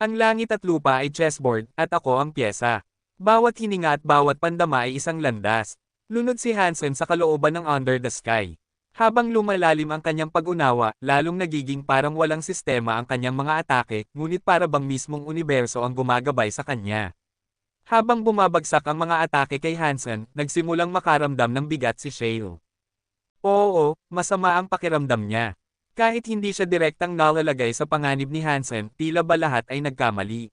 Speaker 1: Ang langit at lupa ay chessboard, at ako ang pyesa. Bawat hininga at bawat pandama ay isang landas. Lunod si Hansen sa kalooban ng Under the Sky. Habang lumalalim ang kanyang pag-unawa, lalong nagiging parang walang sistema ang kanyang mga atake, ngunit para bang mismong universo ang gumagabay sa kanya. Habang bumabagsak ang mga atake kay Hansen, nagsimulang makaramdam ng bigat si Shale. Oo, masama ang pakiramdam niya. Kahit hindi siya direktang nalalagay sa panganib ni Hansen, tila ba lahat ay nagkamali.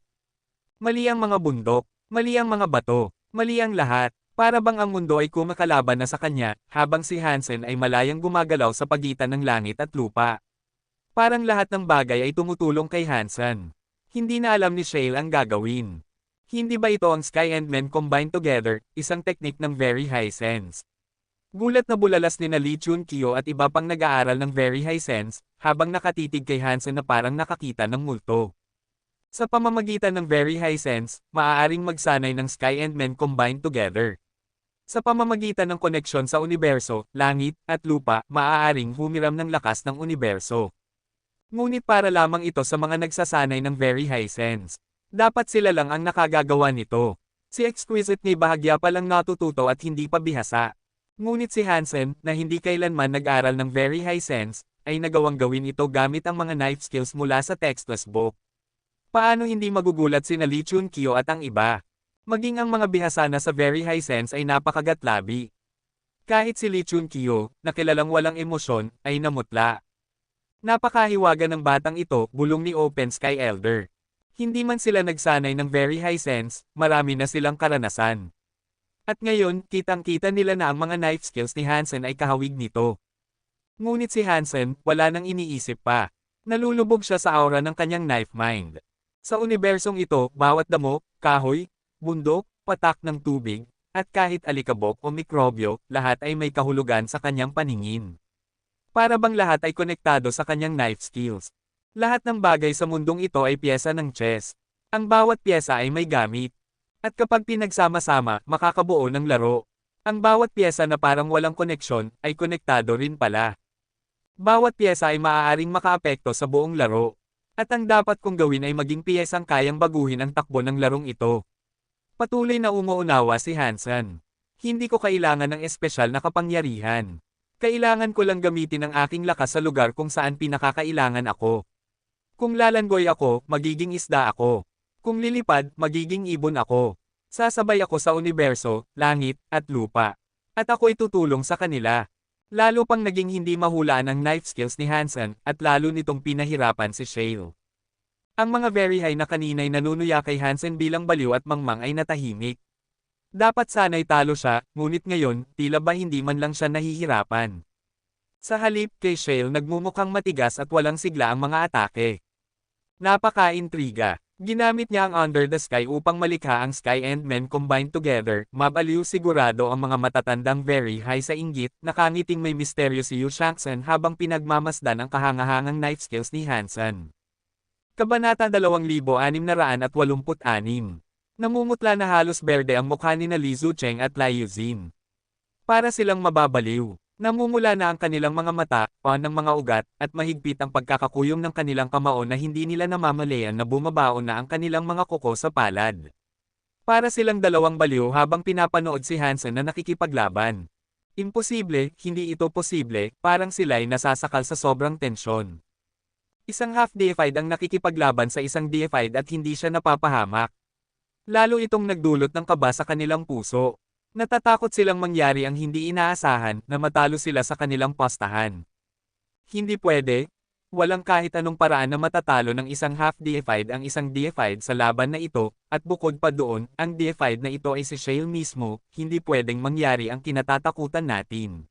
Speaker 1: Mali ang mga bundok, mali ang mga bato, mali ang lahat. Para bang ang mundo ay kumakalaban na sa kanya, habang si Hansen ay malayang gumagalaw sa pagitan ng langit at lupa. Parang lahat ng bagay ay tumutulong kay Hansen. Hindi na alam ni Shale ang gagawin. Hindi ba ito ang Sky and Men combined together, isang teknik ng Very High Sense? Gulat na bulalas ni Lee Chun-kyo at iba pang nag-aaral ng Very High Sense, habang nakatitig kay Hansen na parang nakakita ng multo. Sa pamamagitan ng Very High Sense, maaaring magsanay ng Sky and Men combined together. Sa pamamagitan ng koneksyon sa universo, langit, at lupa, maaaring humiram ng lakas ng universo. Ngunit para lamang ito sa mga nagsasanay ng Very High Sense. Dapat sila lang ang nakagagawa nito. Si Exquisite ni bahagya pa lang natututo at hindi pa bihasa. Ngunit si Hansen, na hindi kailanman nag-aral ng Very High Sense, ay nagawang gawin ito gamit ang mga knife skills mula sa textless book. Paano hindi magugulat si Lee Chun-kyo at ang iba? Maging ang mga bihasa na sa Very High Sense ay napakagatlabi. Kahit si Lee Chun-kyo, na kilalang walang emosyon, ay namutla. Napakahiwaga ng batang ito, bulong ni Open Sky Elder. Hindi man sila nagsanay ng Very High Sense, marami na silang karanasan. At ngayon, kitang-kita nila na ang mga knife skills ni Hansen ay kahawig nito. Ngunit si Hansen, wala nang iniisip pa. Nalulubog siya sa aura ng kanyang knife mind. Sa unibersong ito, bawat damo, kahoy, bundok, patak ng tubig, at kahit alikabok o mikrobyo, lahat ay may kahulugan sa kanyang paningin. Para bang lahat ay konektado sa kanyang knife skills. Lahat ng bagay sa mundong ito ay piyesa ng chess. Ang bawat piyesa ay may gamit. At kapag pinagsama-sama, makakabuo ng laro. Ang bawat piyesa na parang walang koneksyon, ay konektado rin pala. Bawat piyesa ay maaaring makaapekto sa buong laro. At ang dapat kong gawin ay maging piyesang kayang baguhin ang takbo ng larong ito. Patuloy na umuunawa si Hansen. Hindi ko kailangan ng espesyal na kapangyarihan. Kailangan ko lang gamitin ang aking lakas sa lugar kung saan pinakakailangan ako. Kung lalangoy ako, magiging isda ako. Kung lilipad, magiging ibon ako. Sasabay ako sa universo, langit, at lupa. At ako'y tutulong sa kanila. Lalo pang naging hindi mahulaan ang knife skills ni Hansen, at lalo nitong pinahirapan si Shale. Ang mga Very High na kaninay nanunuya kay Hansen bilang baliw at mangmang ay natahimik. Dapat sana'y talo siya, ngunit ngayon, tila ba hindi man lang siya nahihirapan. Sa halip kay Shale nagmumukhang matigas at walang sigla ang mga atake. Napaka-intriga. Ginamit niya ang Under the Sky upang malikha ang Sky and Men combined together, mabaliw sigurado ang mga matatandang Very High sa inggit, nakangiting may misteryo si Yu Shangsen habang pinagmamasdan ang kahangahangang knife skills ni Hansen. Kabanata 2686. Namumutla na halos berde ang mukha ni Li Zucheng at Liu Xin. Para silang mababaliw. Namumula na ang kanilang mga mata, ng mga ugat, at mahigpit ang pagkakakuyom ng kanilang kamao na hindi nila namamalayan na bumabaon na ang kanilang mga kuko sa palad. Para silang dalawang baliw habang pinapanood si Hansen na nakikipaglaban. Imposible, hindi ito posible, parang sila'y nasasakal sa sobrang tensyon. Isang half-deified ang nakikipaglaban sa isang deified at hindi siya napapahamak. Lalo itong nagdulot ng kaba sa kanilang puso. Natatakot silang mangyari ang hindi inaasahan na matalo sila sa kanilang pastahan. Hindi pwede. Walang kahit anong paraan na matatalo ng isang half-deified ang isang deified sa laban na ito, at bukod pa doon, ang deified na ito ay si Shale mismo, hindi pwedeng mangyari ang kinatatakutan natin.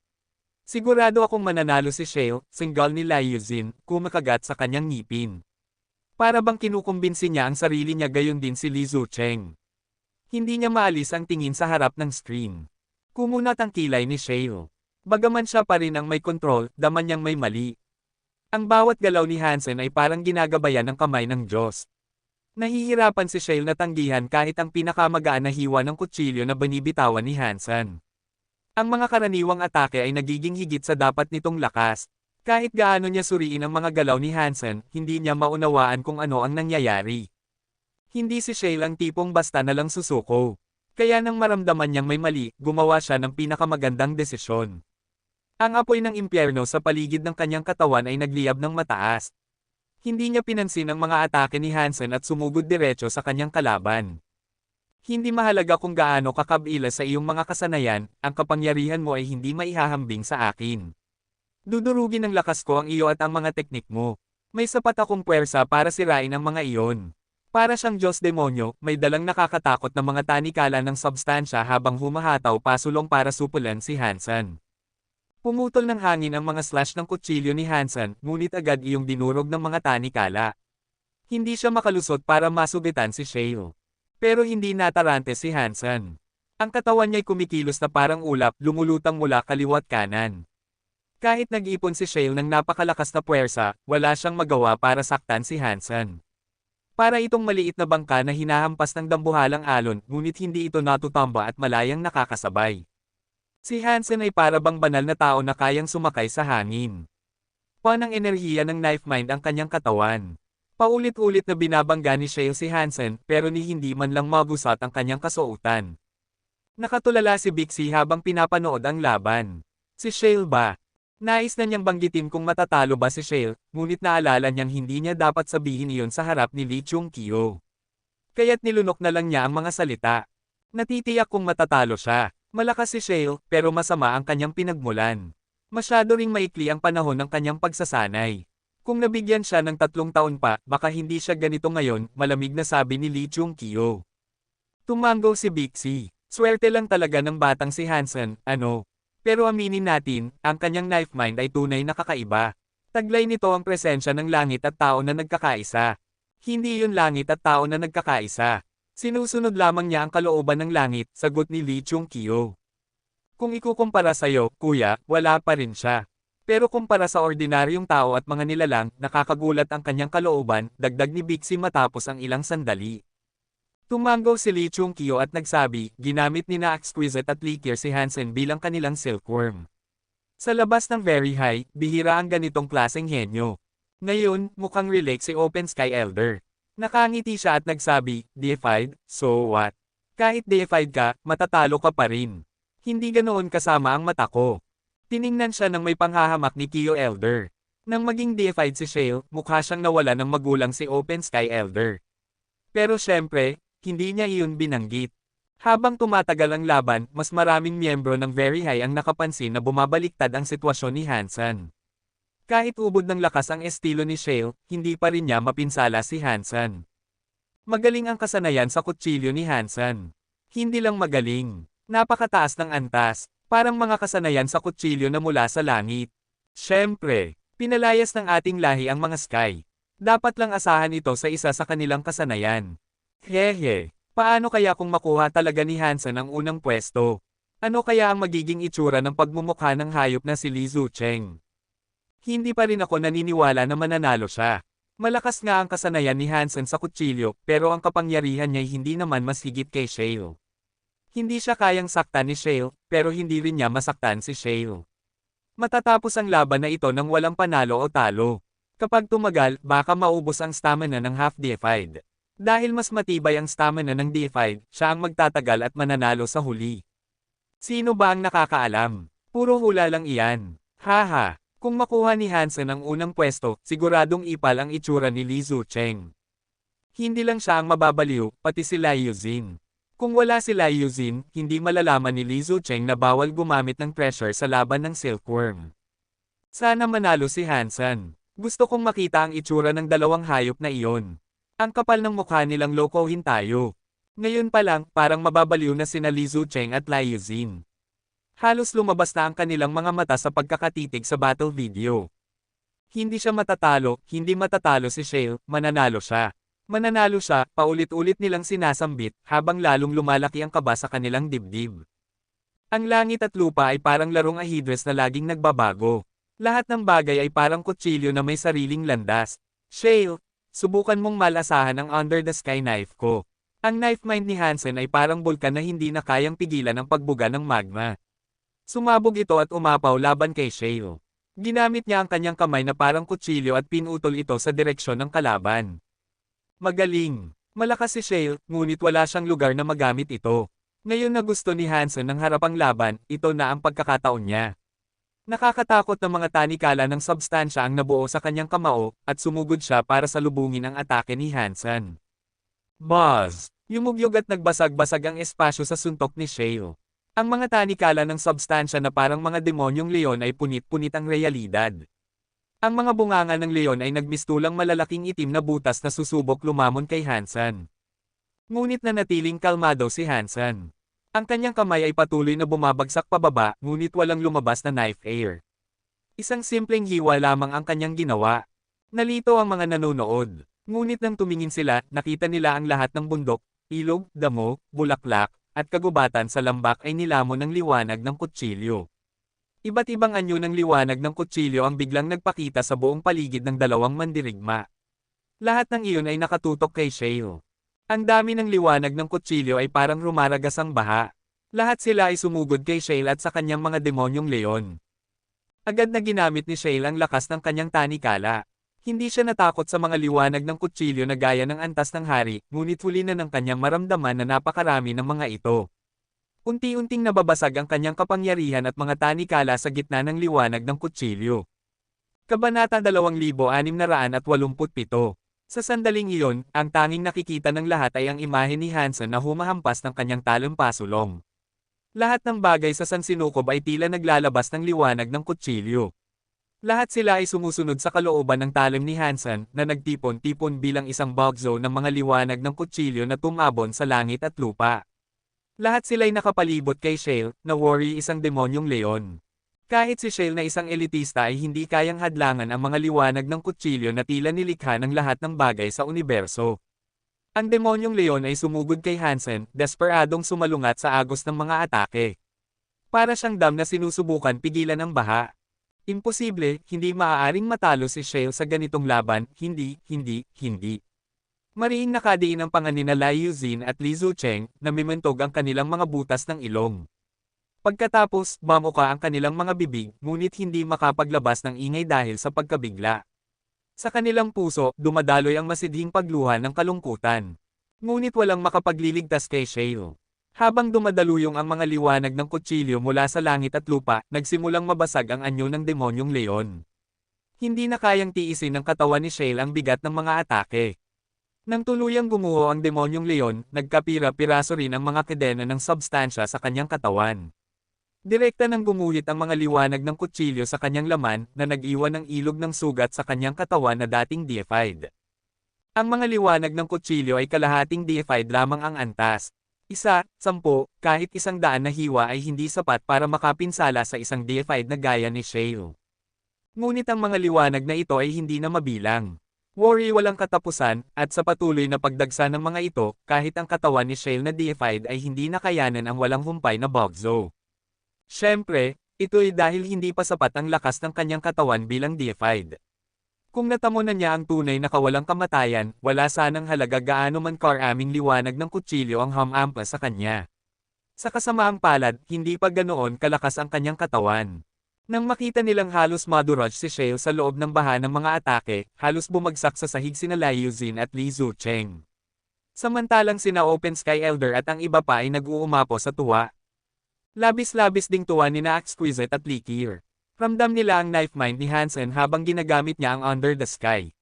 Speaker 1: Sigurado akong mananalo si Shale, singgal ni Liuzin, kumakagat sa kanyang ngipin. Para bang kinukumbinsi niya ang sarili niya gayon din si Li Zucheng. Hindi niya maalis ang tingin sa harap ng screen. Kumunat ang kilay ni Shale. Bagaman siya pa rin ang may control, daman niyang may mali. Ang bawat galaw ni Hansen ay parang ginagabayan ng kamay ng Diyos. Nahihirapan si Shale na tanggihan kahit ang pinakamagaan na hiwa ng kutsilyo na binibitawan ni Hansen. Ang mga karaniwang atake ay nagiging higit sa dapat nitong lakas. Kahit gaano niya suriin ang mga galaw ni Hansen, hindi niya maunawaan kung ano ang nangyayari. Hindi si Shale ang tipong basta na lang susuko. Kaya nang maramdaman niyang may mali, gumawa siya ng pinakamagandang desisyon. Ang apoy ng impyerno sa paligid ng kanyang katawan ay nagliyab ng mataas. Hindi niya pinansin ang mga atake ni Hansen at sumugod diretso sa kanyang kalaban. Hindi mahalaga kung gaano kakabila sa iyong mga kasanayan, ang kapangyarihan mo ay hindi maihahambing sa akin. Dudurugin ng lakas ko ang iyo at ang mga teknik mo. May sapat akong puwersa para sirain ang mga iyon. Para siyang Diyos-demonyo, may dalang nakakatakot na mga tanikala ng substansya habang humahataw pasulong para supulan si Hansen. Pumutol ng hangin ang mga slash ng kutsilyo ni Hansen, ngunit agad iyong dinurog ng mga tanikala. Hindi siya makalusot para masubitan si Shale. Pero hindi natarante si Hansen. Ang katawan niya'y kumikilos na parang ulap, lumulutang mula kaliwat kanan. Kahit nag-ipon si Shale ng napakalakas na puwersa, wala siyang magawa para saktan si Hansen. Para itong maliit na bangka na hinahampas ng dambuhalang alon, ngunit hindi ito natutamba at malayang nakakasabay. Si Hansen ay para bang banal na tao na kayang sumakay sa hangin. Panang enerhiya ng knife mind ang kanyang katawan. Paulit-ulit na binabangga ni Shale si Hansen, pero ni hindi man lang mabusat ang kanyang kasuotan. Nakatulala si Bixie habang pinapanood ang laban. Si Shale ba? Nais na niyang banggitin kung matatalo ba si Shale, ngunit naalala niyang hindi niya dapat sabihin iyon sa harap ni Lee Chung-kyo. Kaya't nilunok na lang niya ang mga salita. Natitiyak kung matatalo siya. Malakas si Shale, pero masama ang kanyang pinagmulan. Masyado ring maikli ang panahon ng kanyang pagsasanay. Kung nabigyan siya ng 3 taon pa, baka hindi siya ganito ngayon, malamig na sabi ni Lee Chung-kyo. Tumango si Bixie. Swerte lang talaga ng batang si Hansen, ano. Pero aminin natin, ang kanyang knife mind ay tunay na kakaiba. Taglay nito ang presensya ng langit at tao na nagkakaisa. Hindi yun langit at tao na nagkakaisa. Sinusunod lamang niya ang kalooban ng langit, sagot ni Lee Chung-kyo. Kung ikukumpara sa'yo, kuya, wala pa rin siya. Pero kumpara sa ordinaryong tao at mga nilalang, nakakagulat ang kanyang kalooban, dagdag ni Bixie matapos ang ilang sandali. Tumango si Lee Chung-kyo at nagsabi, ginamit ni na Exquisite at Likier si Hansen bilang kanilang silkworm. Sa labas ng Very High, bihira ang ganitong klaseng henyo. Ngayon, mukhang relax si Open Sky Elder. Nakangiti siya at nagsabi, deified, so what? Kahit deified ka, matatalo ka pa rin. Hindi ganoon kasama ang mata ko. Tiningnan siya ng may panghahamak ni Kyo Elder. Nang maging deified si Shale, mukha siyang nawala ng magulang si Open Sky Elder. Pero syempre, hindi niya iyon binanggit. Habang tumatagal ang laban, mas maraming miyembro ng Very High ang nakapansin na bumabaliktad ang sitwasyon ni Hansen. Kahit ubod ng lakas ang estilo ni Shale, hindi pa rin niya mapinsala si Hansen. Magaling ang kasanayan sa kutsilyo ni Hansen. Hindi lang magaling. Napakataas ng antas, parang mga kasanayan sa kutsilyo na mula sa langit. Siyempre, pinalayas ng ating lahi ang mga Sky. Dapat lang asahan ito sa isa sa kanilang kasanayan. Hehe, paano kaya kung makuha talaga ni Hansen ang unang pwesto? Ano kaya ang magiging itsura ng pagmumukha ng hayop na si Li Zucheng? Hindi pa rin ako naniniwala na mananalo siya. Malakas nga ang kasanayan ni Hansen sa kutsilyo, pero ang kapangyarihan niya hindi naman mas higit kay Shale. Hindi siya kayang saktan ni Shale, pero hindi rin niya masaktan si Shale. Matatapos ang laban na ito nang walang panalo o talo. Kapag tumagal, baka maubos ang stamina ng half-deified. Dahil mas matibay ang stamina ng D5, siya ang magtatagal at mananalo sa huli. Sino ba ang nakakaalam? Puro hula lang iyan. Haha. Kung makuha ni Hansen ang unang pwesto, siguradong ipal ang itsura ni Li Zucheng. Hindi lang siya ang mababaliw, pati si Lai Yuzin. Kung wala si Lai Yuzin, hindi malalaman ni Li Zucheng na bawal gumamit ng pressure sa laban ng Silkworm. Sana manalo si Hansen. Gusto kong makita ang itsura ng dalawang hayop na iyon. Ang kapal ng mukha nilang lokohin tayo. Ngayon pa lang, parang mababaliw na sina Li Zucheng at Lai Yuzin. Halos lumabas na ang kanilang mga mata sa pagkakatitig sa battle video. Hindi siya matatalo, hindi matatalo si Shale, mananalo siya. Mananalo siya, paulit-ulit nilang sinasambit, habang lalong lumalaki ang kaba sa kanilang dibdib. Ang langit at lupa ay parang larong ahidres na laging nagbabago. Lahat ng bagay ay parang kutsilyo na may sariling landas. Shale, subukan mong malasahan ang Under the Sky knife ko. Ang knife mind ni Hansen ay parang bulkan na hindi na kayang pigilan ang pagbuga ng magma. Sumabog ito at umapaw laban kay Shale. Ginamit niya ang kanyang kamay na parang kutsilyo at pinutol ito sa direksyon ng kalaban. Magaling. Malakas si Shale, ngunit wala siyang lugar na magamit ito. Ngayon na gusto ni Hansen ng harapang laban, ito na ang pagkakataon niya. Nakakatakot na mga tanikala ng substansya ang nabuo sa kanyang kamao, at sumugod siya para salubungin ang atake ni Hansen. Buzz! Yumugyog at nagbasag-basag ang espasyo sa suntok ni Shale. Ang mga tanikala ng substansya na parang mga demonyong leon ay punit-punit ang realidad. Ang mga bunganga ng leon ay nagmistulang malalaking itim na butas na susubok lumamon kay Hansen. Ngunit nanatiling kalmado si Hansen. Ang kanyang kamay ay patuloy na bumabagsak pababa, ngunit walang lumabas na knife air. Isang simpleng hiwa lamang ang kanyang ginawa. Nalito ang mga nanonood. Ngunit nang tumingin sila, nakita nila ang lahat ng bundok, ilog, damo, bulaklak, at kagubatan sa lambak ay nilamon ng liwanag ng kutsilyo. Iba't ibang anyo ng liwanag ng kutsilyo ang biglang nagpakita sa buong paligid ng dalawang mandirigma. Lahat ng iyon ay nakatutok kay Shale. Ang dami ng liwanag ng kutsilyo ay parang rumaragas ang baha. Lahat sila ay sumugod kay Shale at sa kanyang mga demonyong leon. Agad na ginamit ni Shale ang lakas ng kanyang tanikala. Hindi siya natakot sa mga liwanag ng kutsilyo na gaya ng antas ng hari, ngunit huli na ng kanyang maramdaman na napakarami ng mga ito. Unti-unting nababasag ang kanyang kapangyarihan at mga tanikala sa gitna ng liwanag ng kutsilyo. Kabanata 2687. Sa sandaling iyon, ang tanging nakikita ng lahat ay ang imahe ni Hansen na humahampas ng kanyang talampasulong. Lahat ng bagay sa sansinukob ay tila naglalabas ng liwanag ng kutsilyo. Lahat sila ay sumusunod sa kalooban ng talim ni Hansen na nagtipon-tipon bilang isang bug zone ng mga liwanag ng kutsilyo na tumabon sa langit at lupa. Lahat sila'y nakapalibot kay Shale, na worry isang demonyong leon. Kahit si Shale na isang elitista ay hindi kayang hadlangan ang mga liwanag ng kutsilyo na tila nilikha ng lahat ng bagay sa universo. Ang demonyong leon ay sumugod kay Hansen, desperadong sumalungat sa agos ng mga atake. Para siyang dam na sinusubukan pigilan ang baha. Imposible, hindi maaaring matalo si Shale sa ganitong laban, hindi. Mariing nakadiin ang panga nina Lai Yuzin at Li Zucheng, na mimentog ang kanilang mga butas ng ilong. Pagkatapos, mamuka ang kanilang mga bibig, ngunit hindi makapaglabas ng ingay dahil sa pagkabigla. Sa kanilang puso, dumadaloy ang masidhing pagluha ng kalungkutan. Ngunit walang makapagliligtas kay Shale. Habang dumadaluyong ang mga liwanag ng kutsilyo mula sa langit at lupa, nagsimulang mabasag ang anyo ng demonyong leon. Hindi na kayang tiisin ng katawan ni Shale ang bigat ng mga atake. Nang tuluyang gumuho ang demonyong leon, nagkapira-piraso rin ang mga kadena ng substansya sa kanyang katawan. Direkta nang gumuhit ang mga liwanag ng kutsilyo sa kanyang laman, na nag-iwan ng ilog ng sugat sa kanyang katawan na dating deified. Ang mga liwanag ng kutsilyo ay kalahating deified lamang ang antas. 1, 10, kahit 100 na hiwa ay hindi sapat para makapinsala sa isang deified na gaya ni Shale. Ngunit ang mga liwanag na ito ay hindi na mabilang. Worry walang katapusan, at sa patuloy na pagdagsa ng mga ito, kahit ang katawan ni Shale na deified ay hindi nakayanan ang walang humpay na bugzo. Siyempre, ito ay dahil hindi pa sapat ang lakas ng kanyang katawan bilang deified. Kung natamo na niya ang tunay na kawalang kamatayan, wala sanang halaga gaano man karaming liwanag ng kutsilyo ang humampa sa kanya. Sa kasamaang palad, hindi pa ganoon kalakas ang kanyang katawan. Nang makita nilang halos madurage si Shale sa loob ng baha ng mga atake, halos bumagsak sa sahig sina Lai Yuzin at Li Zucheng. Samantalang sina Open Sky Elder at ang iba pa ay nag-uumapo sa tuwa. Labis-labis ding tuwa nina Exquisite at Likir. Ramdam nila ang knife mind ni Hansen habang ginagamit niya ang Under the Sky.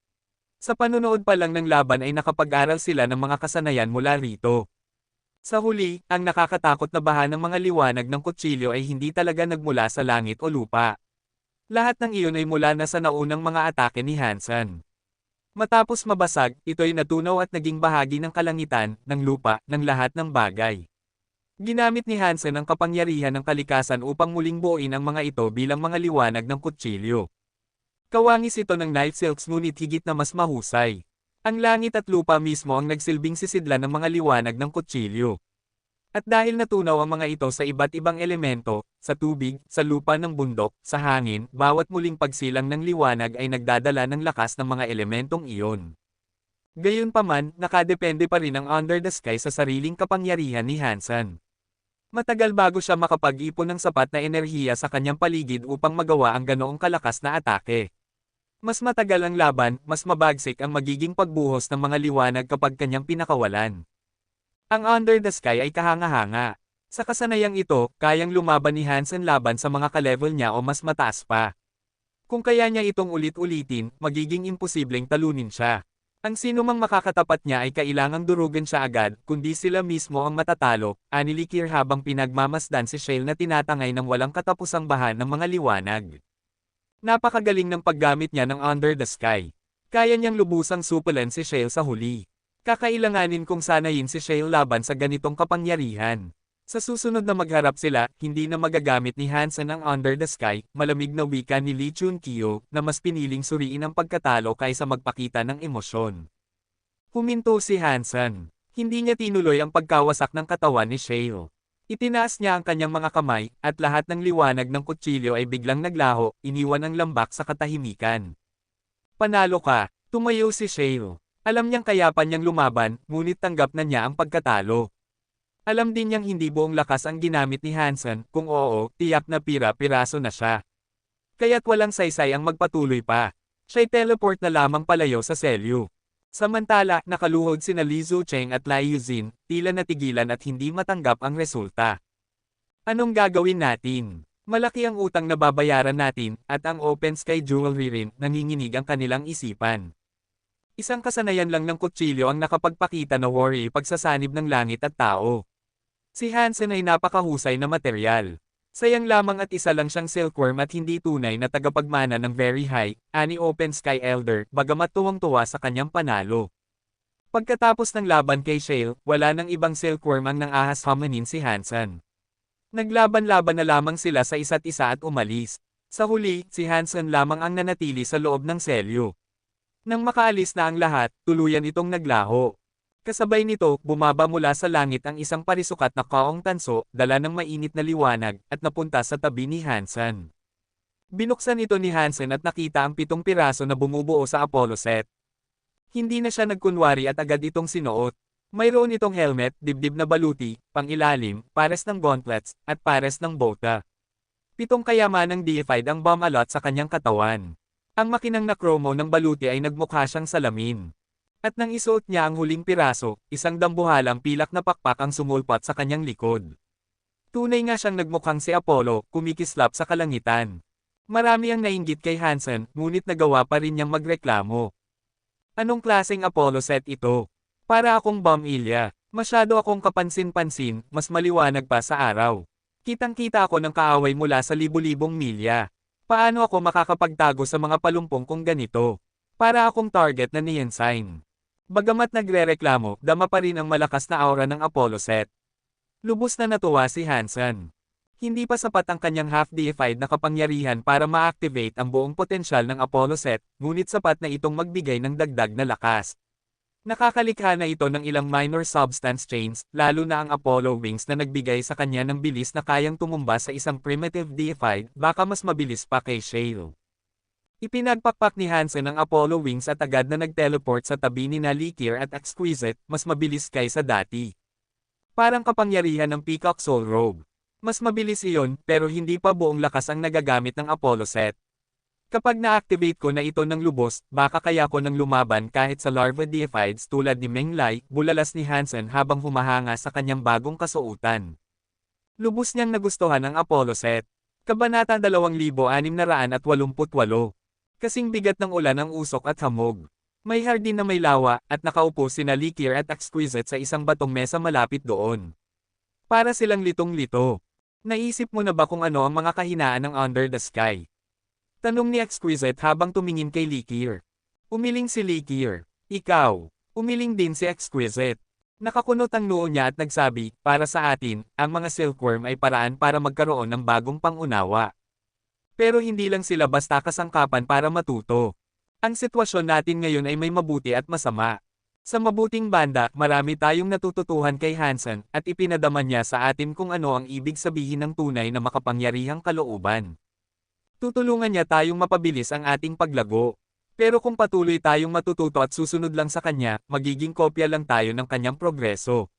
Speaker 1: Sa panunood pa lang ng laban ay nakapag-aral sila ng mga kasanayan mula rito. Sa huli, ang nakakatakot na baha ng mga liwanag ng kutsilyo ay hindi talaga nagmula sa langit o lupa. Lahat ng iyon ay mula na sa naunang mga atake ni Hansen. Matapos mabasag, ito'y natunaw at naging bahagi ng kalangitan, ng lupa, ng lahat ng bagay. Ginamit ni Hansen ang kapangyarihan ng kalikasan upang muling buuin ang mga ito bilang mga liwanag ng kutsilyo. Kawangis ito ng knife silks ngunit higit na mas mahusay. Ang langit at lupa mismo ang nagsilbing sisidlan ng mga liwanag ng kutsilyo. At dahil natunaw ang mga ito sa iba't ibang elemento, sa tubig, sa lupa ng bundok, sa hangin, bawat muling pagsilang ng liwanag ay nagdadala ng lakas ng mga elementong iyon. Gayunpaman, nakadepende pa rin ang Under the Sky sa sariling kapangyarihan ni Hansen. Matagal bago siya makapag-ipon ng sapat na enerhiya sa kanyang paligid upang magawa ang ganoong kalakas na atake. Mas matagal ang laban, mas mabagsik ang magiging pagbuhos ng mga liwanag kapag kanyang pinakawalan. Ang Under the Sky ay kahanga-hanga. Sa kasanayang ito, kayang lumaban ni Hansen laban sa mga ka-level niya o mas mataas pa. Kung kaya niya itong ulit-ulitin, magiging imposibleng talunin siya. Ang sinumang makakatapat niya ay kailangang durugan siya agad, kundi sila mismo ang matatalo, ani Likir habang pinagmamasdan si Shale na tinatangay ng walang katapusang baha ng mga liwanag. Napakagaling ng paggamit niya ng Under the Sky. Kaya niyang lubusang supulan si Shale sa huli. Kakailanganin kong sanayin si Shale laban sa ganitong kapangyarihan. Sa susunod na magharap sila, hindi na magagamit ni Hansen ang Under the Sky, malamig na wika ni Lee Chun-kyo, na mas piniling suriin ang pagkatalo kaysa magpakita ng emosyon. Huminto si Hansen. Hindi niya tinuloy ang pagkawasak ng katawan ni Shale. Itinaas niya ang kanyang mga kamay, at lahat ng liwanag ng kutsilyo ay biglang naglaho, iniwan ang lambak sa katahimikan. Panalo ka, tumayo si Shale. Alam niyang kayapan niyang lumaban, ngunit tanggap na niya ang pagkatalo. Alam din niyang hindi buong lakas ang ginamit ni Hansen, kung oo, tiyak na pira-piraso na siya. Kaya't walang saysay ang magpatuloy pa. Siya'y teleport na lamang palayo sa selyo. Samantala, nakaluhod sina Li Zucheng at Lai Yuzin, tila natigilan at hindi matanggap ang resulta. Anong gagawin natin? Malaki ang utang na babayaran natin, at ang Open Sky Jewelry rin, nanginginig ang kanilang isipan. Isang kasanayan lang ng kutsilyo ang nakapagpakita na worry pagsasanib ng langit at tao. Si Hansen ay napakahusay na material. Sayang lamang at isa lang siyang silkworm at hindi tunay na tagapagmana ng Very High, ani Open Sky Elder, bagamat tuwang-tuwa sa kanyang panalo. Pagkatapos ng laban kay Shale, wala nang ibang silkworm ang nang-ahas hamanin si Hansen. Naglaban-laban na lamang sila sa isa't isa at umalis. Sa huli, si Hansen lamang ang nanatili sa loob ng selyo. Nang makaalis na ang lahat, tuluyan itong naglaho. Kasabay nito, bumaba mula sa langit ang isang parisukat na kaong tanso, dala ng mainit na liwanag, at napunta sa tabi ni Hansen. Binuksan ito ni Hansen at nakita ang 7 piraso na bumubuo sa Apollo set. Hindi na siya nagkunwari at agad itong sinuot. Mayroon itong helmet, dibdib na baluti, pangilalim, pares ng gauntlets, at pares ng bota. 7 kayamanang deified ang bomb alot sa kanyang katawan. Ang makinang na kromo ng baluti ay nagmukha siyang salamin. At nang isuot niya ang huling piraso, isang dambuhalang pilak na pakpak ang sumulpat sa kanyang likod. Tunay nga siyang nagmukhang si Apollo, kumikislap sa kalangitan. Marami ang nainggit kay Hansen, ngunit nagawa pa rin niyang magreklamo. Anong klaseng Apollo set ito? Para akong bomb ilya. Masyado akong kapansin-pansin, mas maliwanag pa sa araw. Kitang-kita ako ng kaaway mula sa libu-libong milya. Paano ako makakapagtago sa mga palumpong kung ganito? Para akong target na neon sign. Bagamat nagrereklamo, dama pa rin ang malakas na aura ng Apollo set. Lubos na natuwa si Hansen. Hindi pa sapat ang kanyang half-deified na kapangyarihan para ma-activate ang buong potensyal ng Apollo set, ngunit sapat na itong magbigay ng dagdag na lakas. Nakakalikha na ito ng ilang minor substance chains, lalo na ang Apollo wings na nagbigay sa kanya ng bilis na kayang tumumba sa isang primitive deified, baka mas mabilis pa kay Shale. Ipinagpakpak ni Hansen ang Apollo wings at agad na nag-teleport sa tabi ni Likir at Exquisite, mas mabilis kaysa dati. Parang kapangyarihan ng Peacock Soul Robe. Mas mabilis iyon, pero hindi pa buong lakas ang nagagamit ng Apollo set. Kapag na-activate ko na ito ng lubos, baka kaya ko nang lumaban kahit sa larva deifieds tulad ni Meng Lai, bulalas ni Hansen habang humahanga sa kanyang bagong kasuotan. Lubos niyang nagustuhan ang Apollo set. Kabanata 2688. Kasing bigat ng ulan ang usok at hamog. May hardin na may lawa, at nakaupo sina Likir at Exquisite sa isang batong mesa malapit doon. Para silang litong-lito. Naisip mo na ba kung ano ang mga kahinaan ng Under the Sky? Tanong ni Exquisite habang tumingin kay Likir. Umiling si Likir. Ikaw. Umiling din si Exquisite. Nakakunot ang noo niya at nagsabi, para sa atin, ang mga silkworm ay paraan para magkaroon ng bagong pangunawa. Pero hindi lang sila basta kasangkapan para matuto. Ang sitwasyon natin ngayon ay may mabuti at masama. Sa mabuting banda, marami tayong natututuhan kay Hansen, at ipinadama niya sa atin kung ano ang ibig sabihin ng tunay na makapangyarihang kalooban. Tutulungan niya tayong mapabilis ang ating paglago. Pero kung patuloy tayong matututo at susunod lang sa kanya, magiging kopya lang tayo ng kanyang progreso.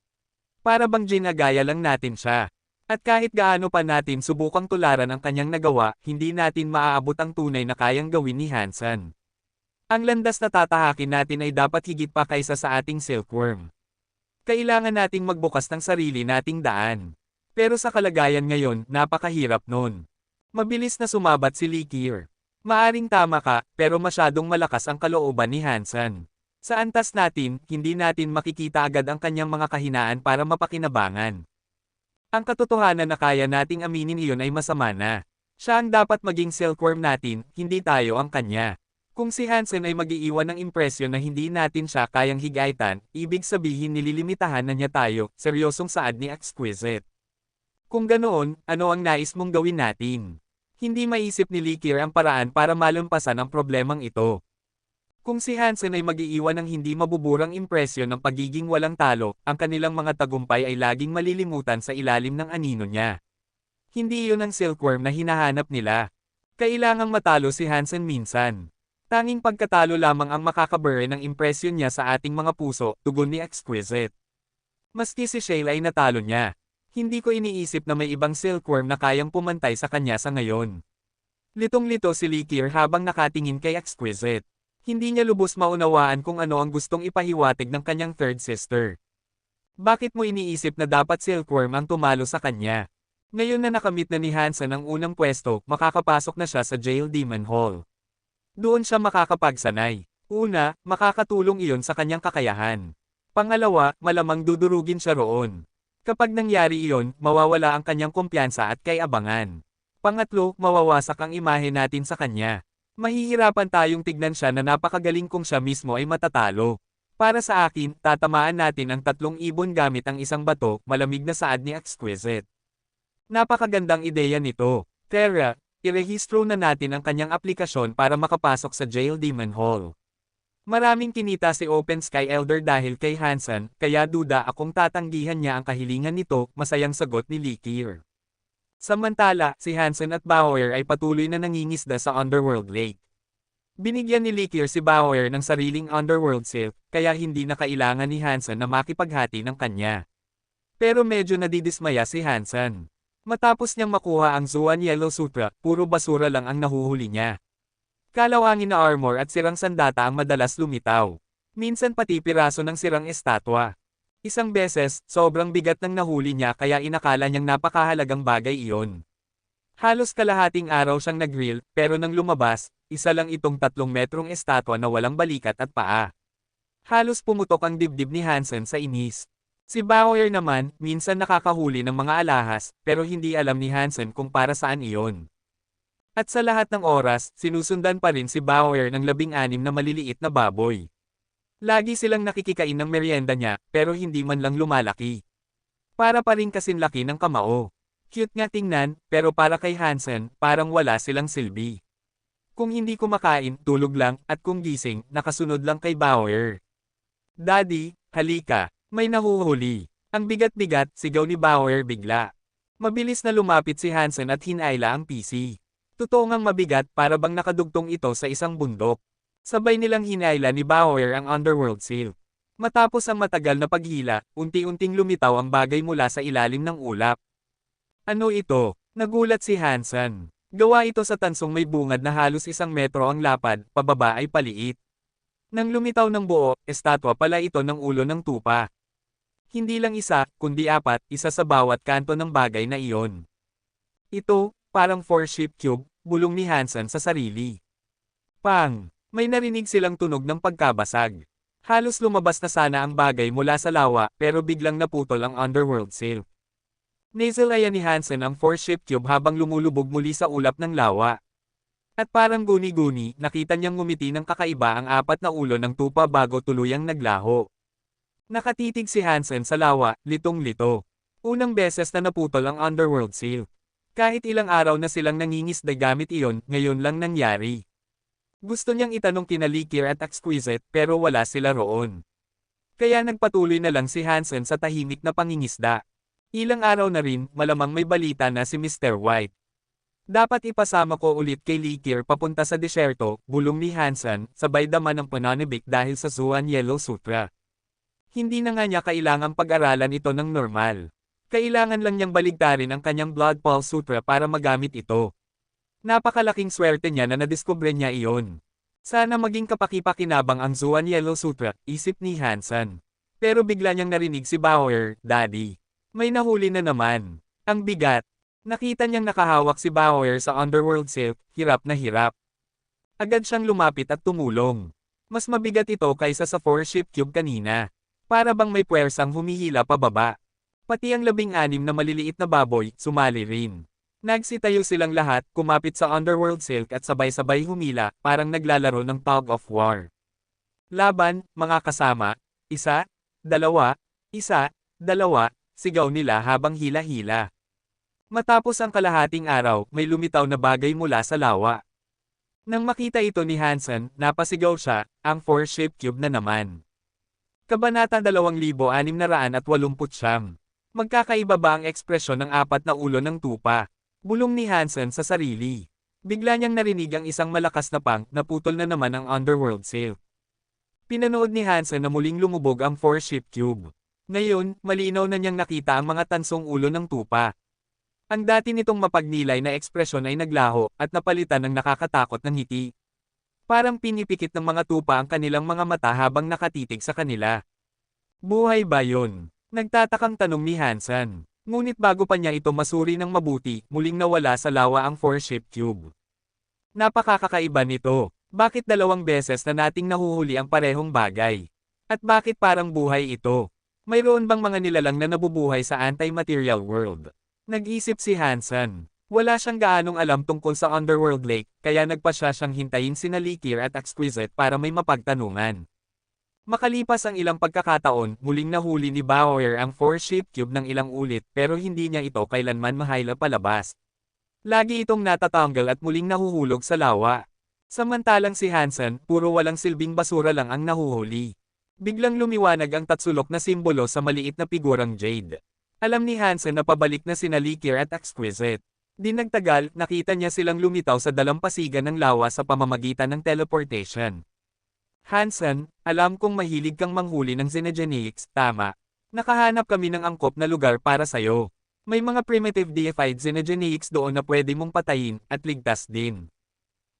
Speaker 1: Para bang ginagaya lang natin siya. At kahit gaano pa natin subukang tularan ang kanyang nagawa, hindi natin maaabot ang tunay na kayang gawin ni Hansen. Ang landas na tatahakin natin ay dapat higit pa kaysa sa ating silkworm. Kailangan nating magbukas ng sarili nating daan. Pero sa kalagayan ngayon, napakahirap nun. Mabilis na sumabat si Likir. Maaring tama ka, pero masyadong malakas ang kalooban ni Hansen. Sa antas natin, hindi natin makikita agad ang kanyang mga kahinaan para mapakinabangan. Ang katotohanan na kaya nating aminin iyon ay masama na. Siya ang dapat maging silkworm natin, hindi tayo ang kanya. Kung si Hansen ay mag-iiwan ng impresyon na hindi natin siya kayang higaitan, ibig sabihin nililimitahan na niya tayo, seryosong saad ni Exquisite. Kung ganoon, ano ang nais mong gawin natin? Hindi maisip ni Likir ang paraan para malumpasan ang problemang ito. Kung si Hansen ay mag-iiwan ng hindi mabuburang impresyon ng pagiging walang talo, ang kanilang mga tagumpay ay laging malilimutan sa ilalim ng anino niya. Hindi iyon ang silkworm na hinahanap nila. Kailangang matalo si Hansen minsan. Tanging pagkatalo lamang ang makakabure ng impresyon niya sa ating mga puso, tugon ni Exquisite. Maski si Shayla ay natalo niya. Hindi ko iniisip na may ibang silkworm na kayang pumantay sa kanya sa ngayon. Litong-lito si Likir habang nakatingin kay Exquisite. Hindi niya lubos maunawaan kung ano ang gustong ipahiwatig ng kanyang third sister. Bakit mo iniisip na dapat silkworm ang tumalo sa kanya? Ngayon na nakamit na ni Hansen ang unang pwesto, makakapasok na siya sa Jail Demon Hall. Doon siya makakapagsanay. Una, makakatulong iyon sa kanyang kakayahan. Pangalawa, malamang dudurugin siya roon. Kapag nangyari iyon, mawawala ang kanyang kumpiyansa at kay-abangan. Pangatlo, mawawasak ang imahe natin sa kanya. Mahihirapan tayong tignan siya na napakagaling kung siya mismo ay matatalo. Para sa akin, tatamaan natin ang 3 ibon gamit ang isang bato, malamig na saad ni Exquisite. Napakagandang ideya nito. Tara, irehistro na natin ang kanyang aplikasyon para makapasok sa Jail Demon Hall. Maraming kinita si Open Sky Elder dahil kay Hansen, kaya duda akong tatanggihan niya ang kahilingan nito, masayang sagot ni Likir. Samantala, si Hansen at Bauer ay patuloy na nangingisda sa Underworld Lake. Binigyan ni Likir si Bauer ng sariling Underworld Silk, kaya hindi na kailangan ni Hansen na makipaghati ng kanya. Pero medyo nadidismaya si Hansen. Matapos niyang makuha ang Zuan Yellow Sutra, puro basura lang ang nahuhuli niya. Kalawangin na armor at sirang sandata ang madalas lumitaw. Minsan pati piraso ng sirang estatwa. Isang beses, sobrang bigat ng nahuli niya kaya inakala niyang napakahalagang bagay iyon. Halos kalahating araw siyang nag-grill, pero nang lumabas, isa lang itong 3 metrong estatwa na walang balikat at paa. Halos pumutok ang dibdib ni Hansen sa inis. Si Bauer naman, minsan nakakahuli ng mga alahas, pero hindi alam ni Hansen kung para saan iyon. At sa lahat ng oras, sinusundan pa rin si Bauer ng 16 na maliliit na baboy. Lagi silang nakikikain ng merienda niya, pero hindi man lang lumalaki. Para pa rin kasing laki ng kamao. Cute nga tingnan, pero para kay Hansen, parang wala silang silbi. Kung hindi kumakain, tulog lang, at kung gising, nakasunod lang kay Bauer. Daddy, halika, may nahuhuli. Ang bigat-bigat, sigaw ni Bauer bigla. Mabilis na lumapit si Hansen at hinayla ang PC. Totoo ngang mabigat para bang nakadugtong ito sa isang bundok. Sabay nilang hinayla ni Bauer ang Underworld Silk. Matapos ang matagal na paghila, unti-unting lumitaw ang bagay mula sa ilalim ng ulap. Ano ito? Nagulat si Hansen. Gawa ito sa tansong may bungad na halos 1 metro ang lapad, pababa ay paliit. Nang lumitaw ng buo, estatwa pala ito ng ulo ng tupa. Hindi lang isa, kundi 4, isa sa bawat kanto ng bagay na iyon. Ito, parang 4-ship cube, bulong ni Hansen sa sarili. Pang! May narinig silang tunog ng pagkabasag. Halos lumabas na sana ang bagay mula sa lawa, pero biglang naputol ang underworld silk. Nasalayan ni Hansen ang 4-ship cube habang lumulubog muli sa ulap ng lawa. At parang guni-guni, nakita niyang ngumiti ng kakaiba ang 4 na ulo ng tupa bago tuluyang naglaho. Nakatitig si Hansen sa lawa, litong-lito. Unang beses na naputol ang underworld silk. Kahit ilang araw na silang nangingisda gamit iyon, ngayon lang nangyari. Gusto niyang itanong kina Likir at Exquisite pero wala sila roon. Kaya nagpatuloy na lang si Hansen sa tahimik na pangingisda. Ilang araw na rin, malamang may balita na si Mr. White. Dapat ipasama ko ulit kay Likir papunta sa disyerto, bulong ni Hansen, sabay daman ng pananibik dahil sa Zuan Yellow Sutra. Hindi na nga niya kailangang pag-aralan ito ng normal. Kailangan lang niyang baligtarin ang kanyang Blood Pulse Sutra para magamit ito. Napakalaking swerte niya na nadiskubre niya iyon. Sana maging kapaki-pakinabang ang Zuan Yellow Sutra, isip ni Hansen. Pero bigla niyang narinig si Bauer, Daddy. May nahuli na naman. Ang bigat. Nakita niyang nakahawak si Bauer sa underworld silk, hirap na hirap. Agad siyang lumapit at tumulong. Mas mabigat ito kaysa sa 4-ship cube kanina. Para bang may puwersang humihila pababa. Pati ang 16 na maliliit na baboy, sumali rin. Nagsitayo silang lahat, kumapit sa underworld silk at sabay-sabay humila, parang naglalaro ng tug of war. Laban, mga kasama, 1, 2, 1, 2, sigaw nila habang hila-hila. Matapos ang kalahating araw, may lumitaw na bagay mula sa lawa. Nang makita ito ni Hansen, napasigaw siya, ang 4-ship cube na naman. Kabanata 2689. Magkakaiba ba ang ekspresyon ng 4 na ulo ng tupa? Bulong ni Hansen sa sarili. Bigla niyang narinig ang isang malakas na pang, naputol na naman ang underworld silk. Pinanood ni Hansen na muling lumubog ang 4-ship cube. Ngayon, malinaw na niyang nakita ang mga tansong ulo ng tupa. Ang dati nitong mapagnilay na ekspresyon ay naglaho, at napalitan ng nakakatakot ng ngiti. Parang pinipikit ng mga tupa ang kanilang mga mata habang nakatitig sa kanila. Buhay ba yun? Nagtatakang tanong ni Hansen. Ngunit bago pa niya ito masuri ng mabuti, muling nawala sa lawa ang 4-ship cube. Napakakakaiba nito. Bakit 2 beses na nating nahuhuli ang parehong bagay? At bakit parang buhay ito? Mayroon bang mga nilalang na nabubuhay sa anti-material world? Nag-isip si Hansen. Wala siyang gaanong alam tungkol sa Underworld Lake, kaya nagpasya siyang hintayin sina Likir at Exquisite para may mapagtanungan. Makalipas ang ilang pagkakataon, muling nahuli ni Bauer ang 4-ship cube ng ilang ulit pero hindi niya ito kailanman mahayla palabas. Lagi itong natatanggal at muling nahuhulog sa lawa. Samantalang si Hansen, puro walang silbing basura lang ang nahuhuli. Biglang lumiwanag ang tatsulok na simbolo sa maliit na figurang jade. Alam ni Hansen na pabalik na sina Likir at Exquisite. Di nagtagal, nakita niya silang lumitaw sa dalampasigan ng lawa sa pamamagitan ng teleportation. Hansen, alam kong mahilig kang manghuli ng xenogeneics, tama. Nakahanap kami ng angkop na lugar para sayo. May mga primitive deified xenogeneics doon na pwede mong patayin, at ligtas din.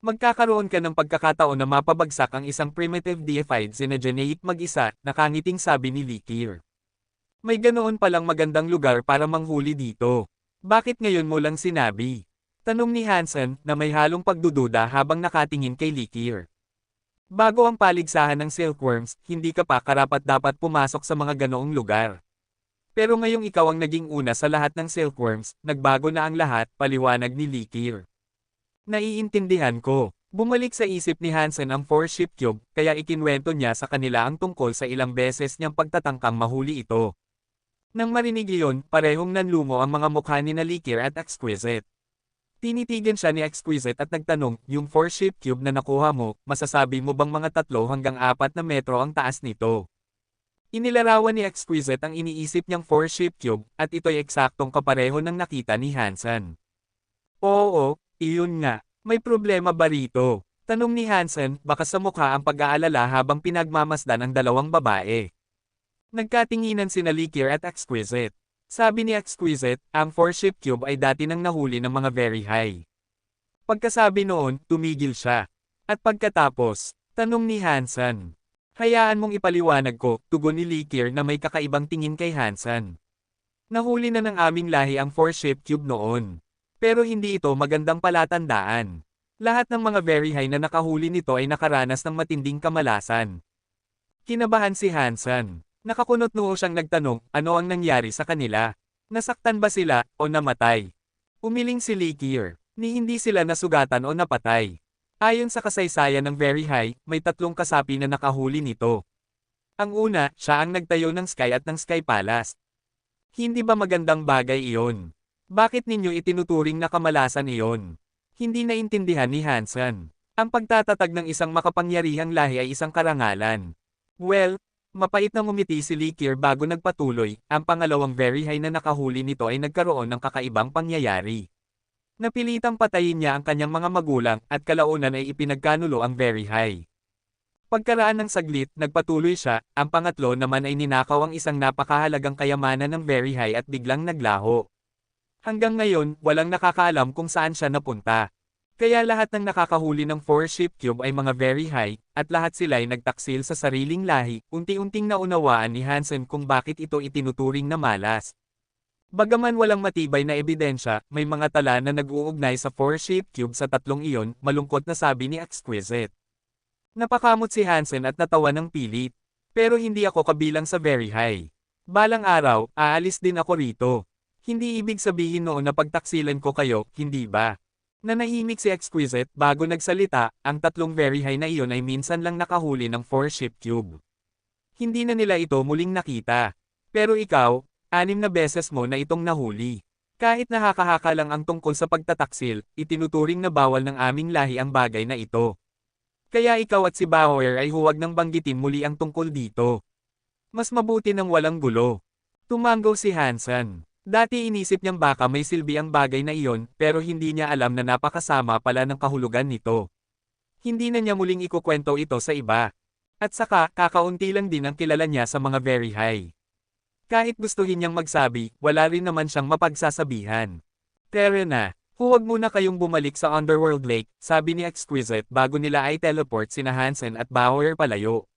Speaker 1: Magkakaroon ka ng pagkakataon na mapabagsak ang isang primitive deified xenogeneic mag-isa, nakangiting sabi ni Likir. May ganoon palang magandang lugar para manghuli dito. Bakit ngayon mo lang sinabi? Tanong ni Hansen, na may halong pagdududa habang nakatingin kay Likir. Bago ang paligsahan ng silkworms, hindi ka pa karapat-dapat pumasok sa mga ganoong lugar. Pero ngayong ikaw ang naging una sa lahat ng silkworms, nagbago na ang lahat, paliwanag ni Likir. Naiintindihan ko. Bumalik sa isip ni Hansen ang 4-ship cube, kaya ikinwento niya sa kanila ang tungkol sa ilang beses niyang pagtatangkang mahuli ito. Nang marinig iyon, parehong nanlumo ang mga mukha ni Likir at Exquisite. Tinitigan siya ni Exquisite at nagtanong, yung 4-ship cube na nakuha mo, masasabi mo bang mga 3 hanggang 4 na metro ang taas nito? Inilarawan ni Exquisite ang iniisip niyang 4-ship cube, at ito'y eksaktong kapareho ng nakita ni Hansen. Oo, iyon nga. May problema ba rito? Tanong ni Hansen, baka sa mukha ang pag-aalala habang pinagmamasdan ang dalawang babae. Nagkatinginan sina Likir at Exquisite. Sabi ni Exquisite, ang 4-ship cube ay dati nang nahuli ng mga very high. Pagkasabi noon, tumigil siya. At pagkatapos, tanong ni Hansen. Hayaan mong ipaliwanag ko, tugon ni Likir na may kakaibang tingin kay Hansen. Nahuli na ng aming lahi ang 4-ship cube noon. Pero hindi ito magandang palatandaan. Lahat ng mga very high na nakahuli nito ay nakaranas ng matinding kamalasan. Kinabahan si Hansen. Nakakunot noo siyang nagtanong, ano ang nangyari sa kanila? Nasaktan ba sila, o namatay? Umiling si Likir, ni hindi sila nasugatan o napatay. Ayon sa kasaysayan ng very high, may 3 kasapi na nakahuli nito. Ang una, siya ang nagtayo ng Sky at ng Sky Palace. Hindi ba magandang bagay iyon? Bakit ninyo itinuturing na kamalasan iyon? Hindi naintindihan ni Hansen. Ang pagtatatag ng isang makapangyarihang lahi ay isang karangalan. Well, mapait na ngumiti si Likir bago nagpatuloy, ang pangalawang very high na nakahuli nito ay nagkaroon ng kakaibang pangyayari. Napilitang patayin niya ang kanyang mga magulang at kalaunan ay ipinagkanulo ang very high. Pagkaraan ng saglit, nagpatuloy siya, ang pangatlo naman ay ninakaw ang isang napakahalagang kayamanan ng very high at biglang naglaho. Hanggang ngayon, walang nakakaalam kung saan siya napunta. Kaya lahat ng nakakahuli ng 4-ship cube ay mga very high, at lahat sila ay nagtaksil sa sariling lahi, unti-unting naunawaan ni Hansen kung bakit ito itinuturing na malas. Bagaman walang matibay na ebidensya, may mga tala na nag-uugnay sa 4-ship cube sa 3 iyon, malungkot na sabi ni Exquisite. Napakamot si Hansen at natawa ng pilit. Pero hindi ako kabilang sa very high. Balang araw, aalis din ako rito. Hindi ibig sabihin noon na pagtaksilan ko kayo, hindi ba? Nanahimik si Exquisite bago nagsalita, ang 3 very high na iyon ay minsan lang nakahuli ng 4-ship cube. Hindi na nila ito muling nakita. Pero ikaw, 6 na beses mo na itong nahuli. Kahit nakakahaka lang ang tungkol sa pagtataksil, itinuturing na bawal ng aming lahi ang bagay na ito. Kaya ikaw at si Bauer ay huwag nang banggitin muli ang tungkol dito. Mas mabuti nang walang gulo. Tumanggaw si Hansen. Dati inisip niyang baka may silbi ang bagay na iyon, pero hindi niya alam na napakasama pala ng kahulugan nito. Hindi na niya muling ikukwento ito sa iba. At saka, kakaunti lang din ang kilala niya sa mga very high. Kahit gustuhin niyang magsabi, wala rin naman siyang mapagsasabihan. Tara na, huwag muna kayong bumalik sa Underworld Lake, sabi ni Exquisite bago nila ay teleport sina Hansen at Bauer palayo.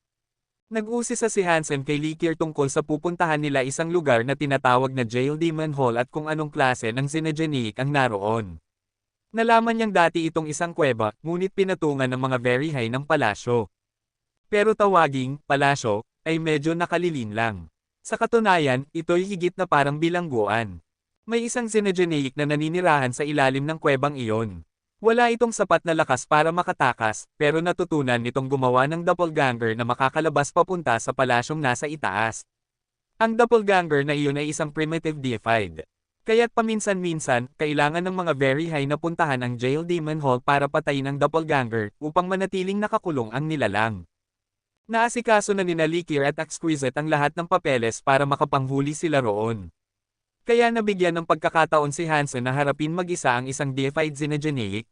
Speaker 1: Nag-usisa si Hansen kay Likir tungkol sa pupuntahan nila isang lugar na tinatawag na Jail Demon Hall at kung anong klase ng Xenogenic ang naroon. Nalaman niyang dati itong isang kuweba, ngunit pinatungan ng mga very high ng palasyo. Pero tawaging, palasyo, ay medyo nakalilin lang. Sa katunayan, ito'y higit na parang bilangguan. May isang Xenogenic na naninirahan sa ilalim ng kuwebang iyon. Wala itong sapat na lakas para makatakas, pero natutunan nitong gumawa ng doppelganger na makakalabas papunta sa palasyong nasa itaas. Ang doppelganger na iyon ay isang primitive deified. Kaya't paminsan-minsan, kailangan ng mga very high na puntahan ang Jail Demon Hall para patayin ang doppelganger upang manatiling nakakulong ang nilalang. Naasikaso na nina Likir at Exquisite ang lahat ng papeles para makapanghuli sila roon. Kaya nabigyan ng pagkakataon si Hansen na harapin mag-isa ang isang deified Xenogenic.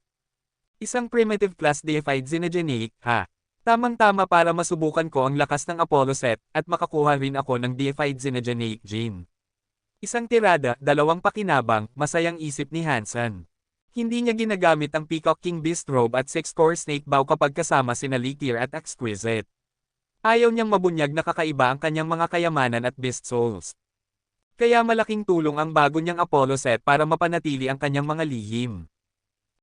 Speaker 1: Isang primitive class deified Xenogenic, ha? Tamang-tama para masubukan ko ang lakas ng Apollo set, at makakuha rin ako ng deified Xenogenic gene. Isang tirada, 2 pakinabang, masayang isip ni Hansen. Hindi niya ginagamit ang Peacock King Beast Robe at 6-core Snake Bow kapag kasama sina Likir at Exquisite. Ayaw niyang mabunyag na kakaiba ang kanyang mga kayamanan at Beast Souls. Kaya malaking tulong ang bago niyang Apollo set para mapanatili ang kanyang mga lihim.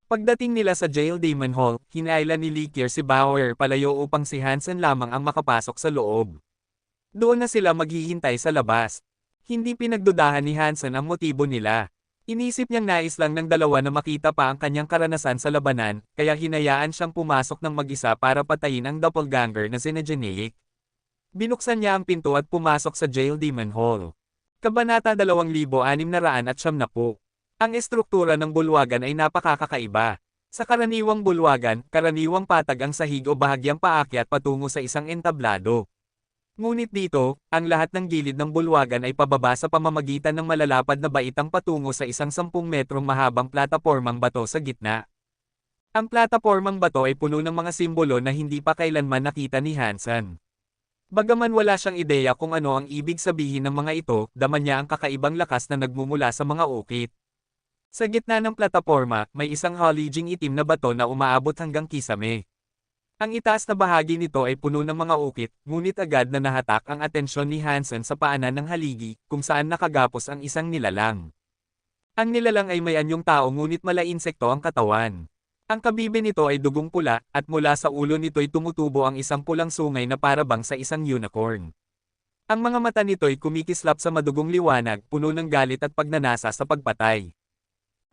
Speaker 1: Pagdating nila sa Jail Demon Hall, hinailan ni Likir si Bauer palayo upang si Hansen lamang ang makapasok sa loob. Doon na sila maghihintay sa labas. Hindi pinagdudahan ni Hansen ang motibo nila. Inisip niyang nais lang ng dalawa na makita pa ang kanyang karanasan sa labanan, kaya hinayaan siyang pumasok ng mag-isa para patayin ang doppelganger na Xenogenic. Binuksan niya ang pinto at pumasok sa Jail Demon Hall. Kabanata 2690. Ang estruktura ng bulwagan ay napakakaiba. Sa karaniwang bulwagan, karaniwang patag ang sahig o bahagyang paakyat patungo sa isang entablado. Ngunit dito, ang lahat ng gilid ng bulwagan ay pababa sa pamamagitan ng malalapad na baitang patungo sa isang 10 metrong mahabang platapormang bato sa gitna. Ang platapormang bato ay puno ng mga simbolo na hindi pa kailanman nakita ni Hansen. Bagaman wala siyang ideya kung ano ang ibig sabihin ng mga ito, dama niya ang kakaibang lakas na nagmumula sa mga ukit. Sa gitna ng plataporma, may isang halijing itim na bato na umaabot hanggang kisame. Ang itaas na bahagi nito ay puno ng mga ukit, ngunit agad na nahatak ang atensyon ni Hansen sa paanan ng haligi, kung saan nakagapos ang isang nilalang. Ang nilalang ay may anyong tao ngunit mala insekto ang katawan. Ang kabibe nito ay dugong pula, at mula sa ulo nito'y tumutubo ang isang pulang sungay na parabang sa isang unicorn. Ang mga mata nito'y kumikislap sa madugong liwanag, puno ng galit at pagnanasa sa pagpatay.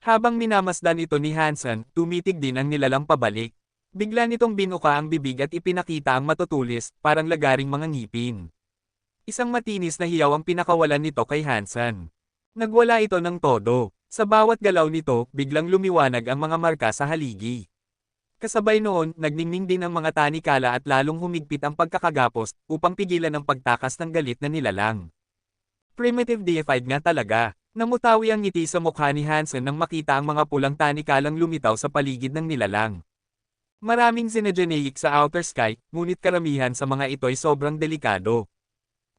Speaker 1: Habang minamasdan ito ni Hansen, tumitig din ang nilalang pabalik. Bigla nitong binuka ang bibig at ipinakita ang matutulis, parang lagaring mga ngipin. Isang matinis na hiyaw ang pinakawalan nito kay Hansen. Nagwala ito ng todo. Sa bawat galaw nito, biglang lumiwanag ang mga marka sa haligi. Kasabay noon, nagningning din ang mga tanikala at lalong humigpit ang pagkakagapos, upang pigilan ang pagtakas ng galit na nilalang. Primitive deified nga talaga. Namutawi ang ngiti sa mukha ni Hansen nang makita ang mga pulang tanikalang lumitaw sa paligid ng nilalang. Maraming xenogeneic sa outer sky, ngunit karamihan sa mga ito ay sobrang delikado.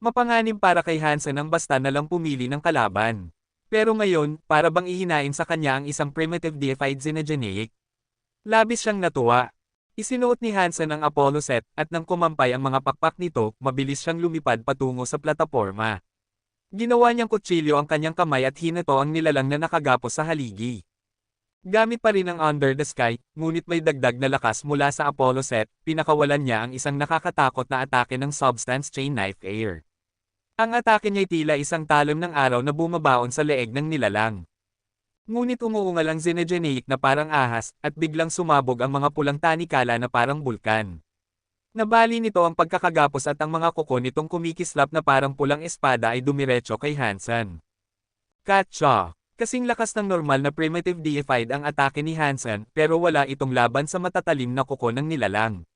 Speaker 1: Mapanganib para kay Hansen ang basta na lang pumili ng kalaban. Pero ngayon, para bang ihinain sa kanya ang isang primitive deified xenogeneic. Labis siyang natuwa. Isinuot ni Hansen ang Apollo set, at nang kumampay ang mga pakpak nito, mabilis siyang lumipad patungo sa plataporma. Ginawa niyang kutsilyo ang kanyang kamay at hinato ang nilalang na nakagapos sa haligi. Gamit pa rin ang Under the Sky, ngunit may dagdag na lakas mula sa Apollo set, pinakawalan niya ang isang nakakatakot na atake ng Substance Chain Knife Air. Ang atake niya'y tila isang talon ng araw na bumabaon sa leeg ng nilalang. Ngunit umuungal ang xenogeneic na parang ahas, at biglang sumabog ang mga pulang tanikala na parang bulkan. Nabali nito ang pagkakagapos at ang mga kuko nitong kumikislap na parang pulang espada ay dumiretso kay Hansen. Katsa! Kasing lakas ng normal na primitive deified ang atake ni Hansen, pero wala itong laban sa matatalim na kuko ng nilalang.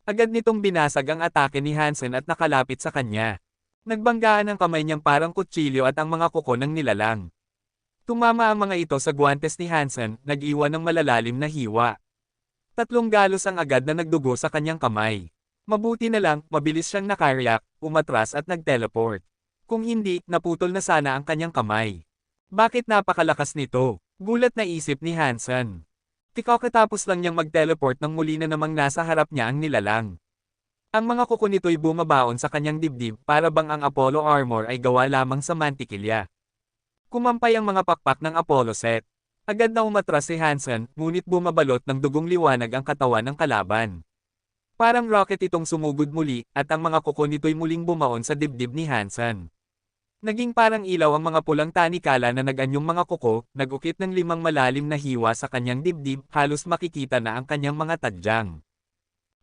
Speaker 1: Agad nitong binasag ang atake ni Hansen at nakalapit sa kanya. Nagbanggaan ang kamay niyang parang kutsilyo at ang mga kuko ng nilalang. Tumama ang mga ito sa guwantes ni Hansen, nag-iwan ng malalalim na hiwa. 3 galos ang agad na nagdugo sa kanyang kamay. Mabuti na lang, mabilis siyang nakaryak, umatras at nag-teleport. Kung hindi, naputol na sana ang kanyang kamay. Bakit napakalakas nito? Gulat na isip ni Hansen. Kakatapos lang niyang mag-teleport nang muli na namang nasa harap niya ang nilalang. Ang mga kuko nito'y bumabaon sa kanyang dibdib para bang ang Apollo armor ay gawa lamang sa mantikilya. Kumampay ang mga pakpak ng Apollo set. Agad na umatras si Hansen, ngunit bumabalot ng dugong liwanag ang katawan ng kalaban. Parang rocket itong sumugod muli, at ang mga kuko nito'y muling bumaon sa dibdib ni Hansen. Naging parang ilaw ang mga pulang tanikala na nag-anyong mga kuko, nag-ukit ng 5 malalim na hiwa sa kanyang dibdib, halos makikita na ang kanyang mga tadyang.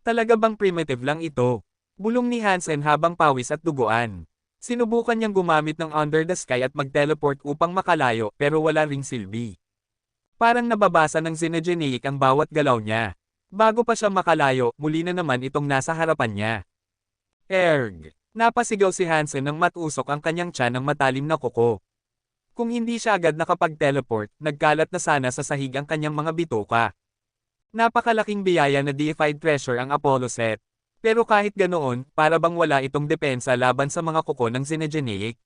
Speaker 1: Talaga bang primitive lang ito? Bulong ni Hansen habang pawis at duguan. Sinubukan niyang gumamit ng Under the Sky at mag-teleport upang makalayo, pero wala ring silbi. Parang nababasa ng xenogeneic ang bawat galaw niya. Bago pa siya makalayo, muli na naman itong nasa harapan niya. Erg! Napasigaw si Hansen nang matusok ang kanyang tiyan ng matalim na kuko. Kung hindi siya agad nakapag-teleport, nagkalat na sana sa sahig ang kanyang mga bituka. Napakalaking biyaya na deified treasure ang Apollo set. Pero kahit ganoon, para bang wala itong depensa laban sa mga kuko ng xenogeneic.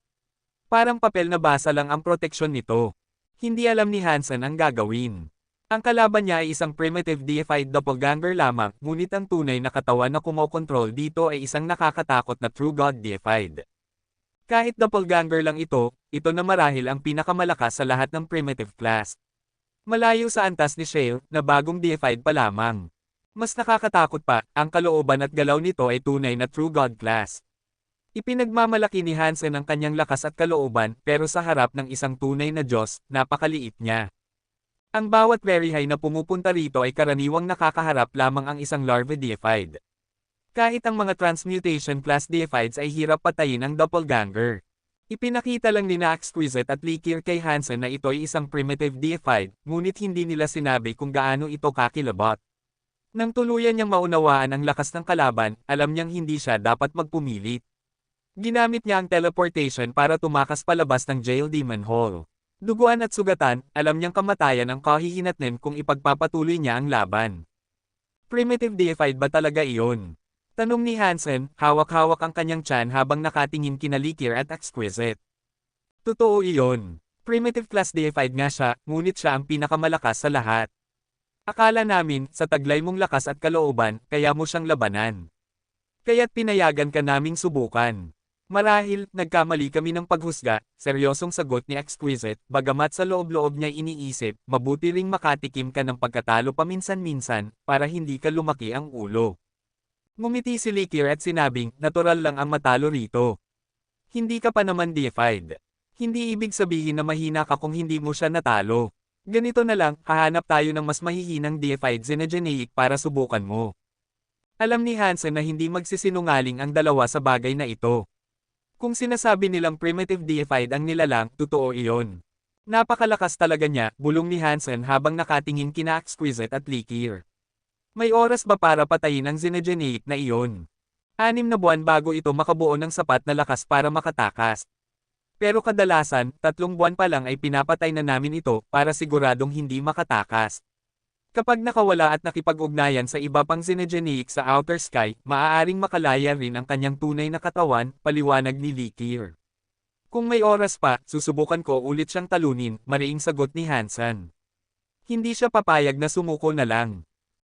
Speaker 1: Parang papel na basa lang ang proteksyon nito. Hindi alam ni Hansen ang gagawin. Ang kalaban niya ay isang primitive deified doppelganger lamang, ngunit ang tunay na katawan na kumokontrol dito ay isang nakakatakot na true god deified. Kahit doppelganger lang ito na marahil ang pinakamalakas sa lahat ng primitive class. Malayo sa antas ni Shale, na bagong deified pa lamang. Mas nakakatakot pa, ang kalooban at galaw nito ay tunay na true god class. Ipinagmamalaki ni Hansen ang kanyang lakas at kalooban, pero sa harap ng isang tunay na Diyos, napakaliit niya. Ang bawat very high na pumupunta rito ay karaniwang nakakaharap lamang ang isang larva deified. Kahit ang mga transmutation class deifieds ay hirap patayin ang doppelganger. Ipinakita lang ni na Exquisite at Likir kay Hansen na ito ay isang primitive deified, ngunit hindi nila sinabi kung gaano ito kakilabot. Nang tuluyan niyang maunawaan ang lakas ng kalaban, alam niyang hindi siya dapat magpumilit. Ginamit niya ang teleportation para tumakas palabas ng jail demon hall. Duguan at sugatan, alam niyang kamatayan ang kahihinatnin kung ipagpapatuloy niya ang laban. Primitive deified ba talaga iyon? Tanong ni Hansen, hawak-hawak ang kanyang tiyan habang nakatingin kina Likir at Exquisite. Totoo iyon. Primitive class deified nga siya, ngunit siya ang pinakamalakas sa lahat. Akala namin, sa taglay mong lakas at kalooban, kaya mo siyang labanan. Kaya't pinayagan ka naming subukan. Marahil, nagkamali kami ng paghusga, seryosong sagot ni Exquisite, bagamat sa loob-loob niya iniisip, mabuti ring makatikim ka ng pagkatalo paminsan-minsan, para hindi ka lumaki ang ulo. Ngumiti si Likir at sinabing, natural lang ang matalo rito. Hindi ka pa naman deified. Hindi ibig sabihin na mahina ka kung hindi mo siya natalo. Ganito na lang, hahanap tayo ng mas mahihinang deified Xenogeneic para subukan mo. Alam ni Hansen na hindi magsisinungaling ang dalawa sa bagay na ito. Kung sinasabi nilang primitive deified ang nilalang, totoo iyon. Napakalakas talaga niya, bulong ni Hansen habang nakatingin kina Exquisite at Likir. May oras ba para patayin ang Xenogeneic na iyon? 6 na buwan bago ito makabuo ng sapat na lakas para makatakas. Pero kadalasan, 3 buwan pa lang ay pinapatay na namin ito para siguradong hindi makatakas. Kapag nakawala at nakipag-ugnayan sa iba pang Xenogeneic sa Outer Sky, maaaring makalaya rin ang kanyang tunay na katawan, paliwanag ni Likir. Kung may oras pa, susubukan ko ulit siyang talunin, mariing sagot ni Hansen. Hindi siya papayag na sumuko na lang.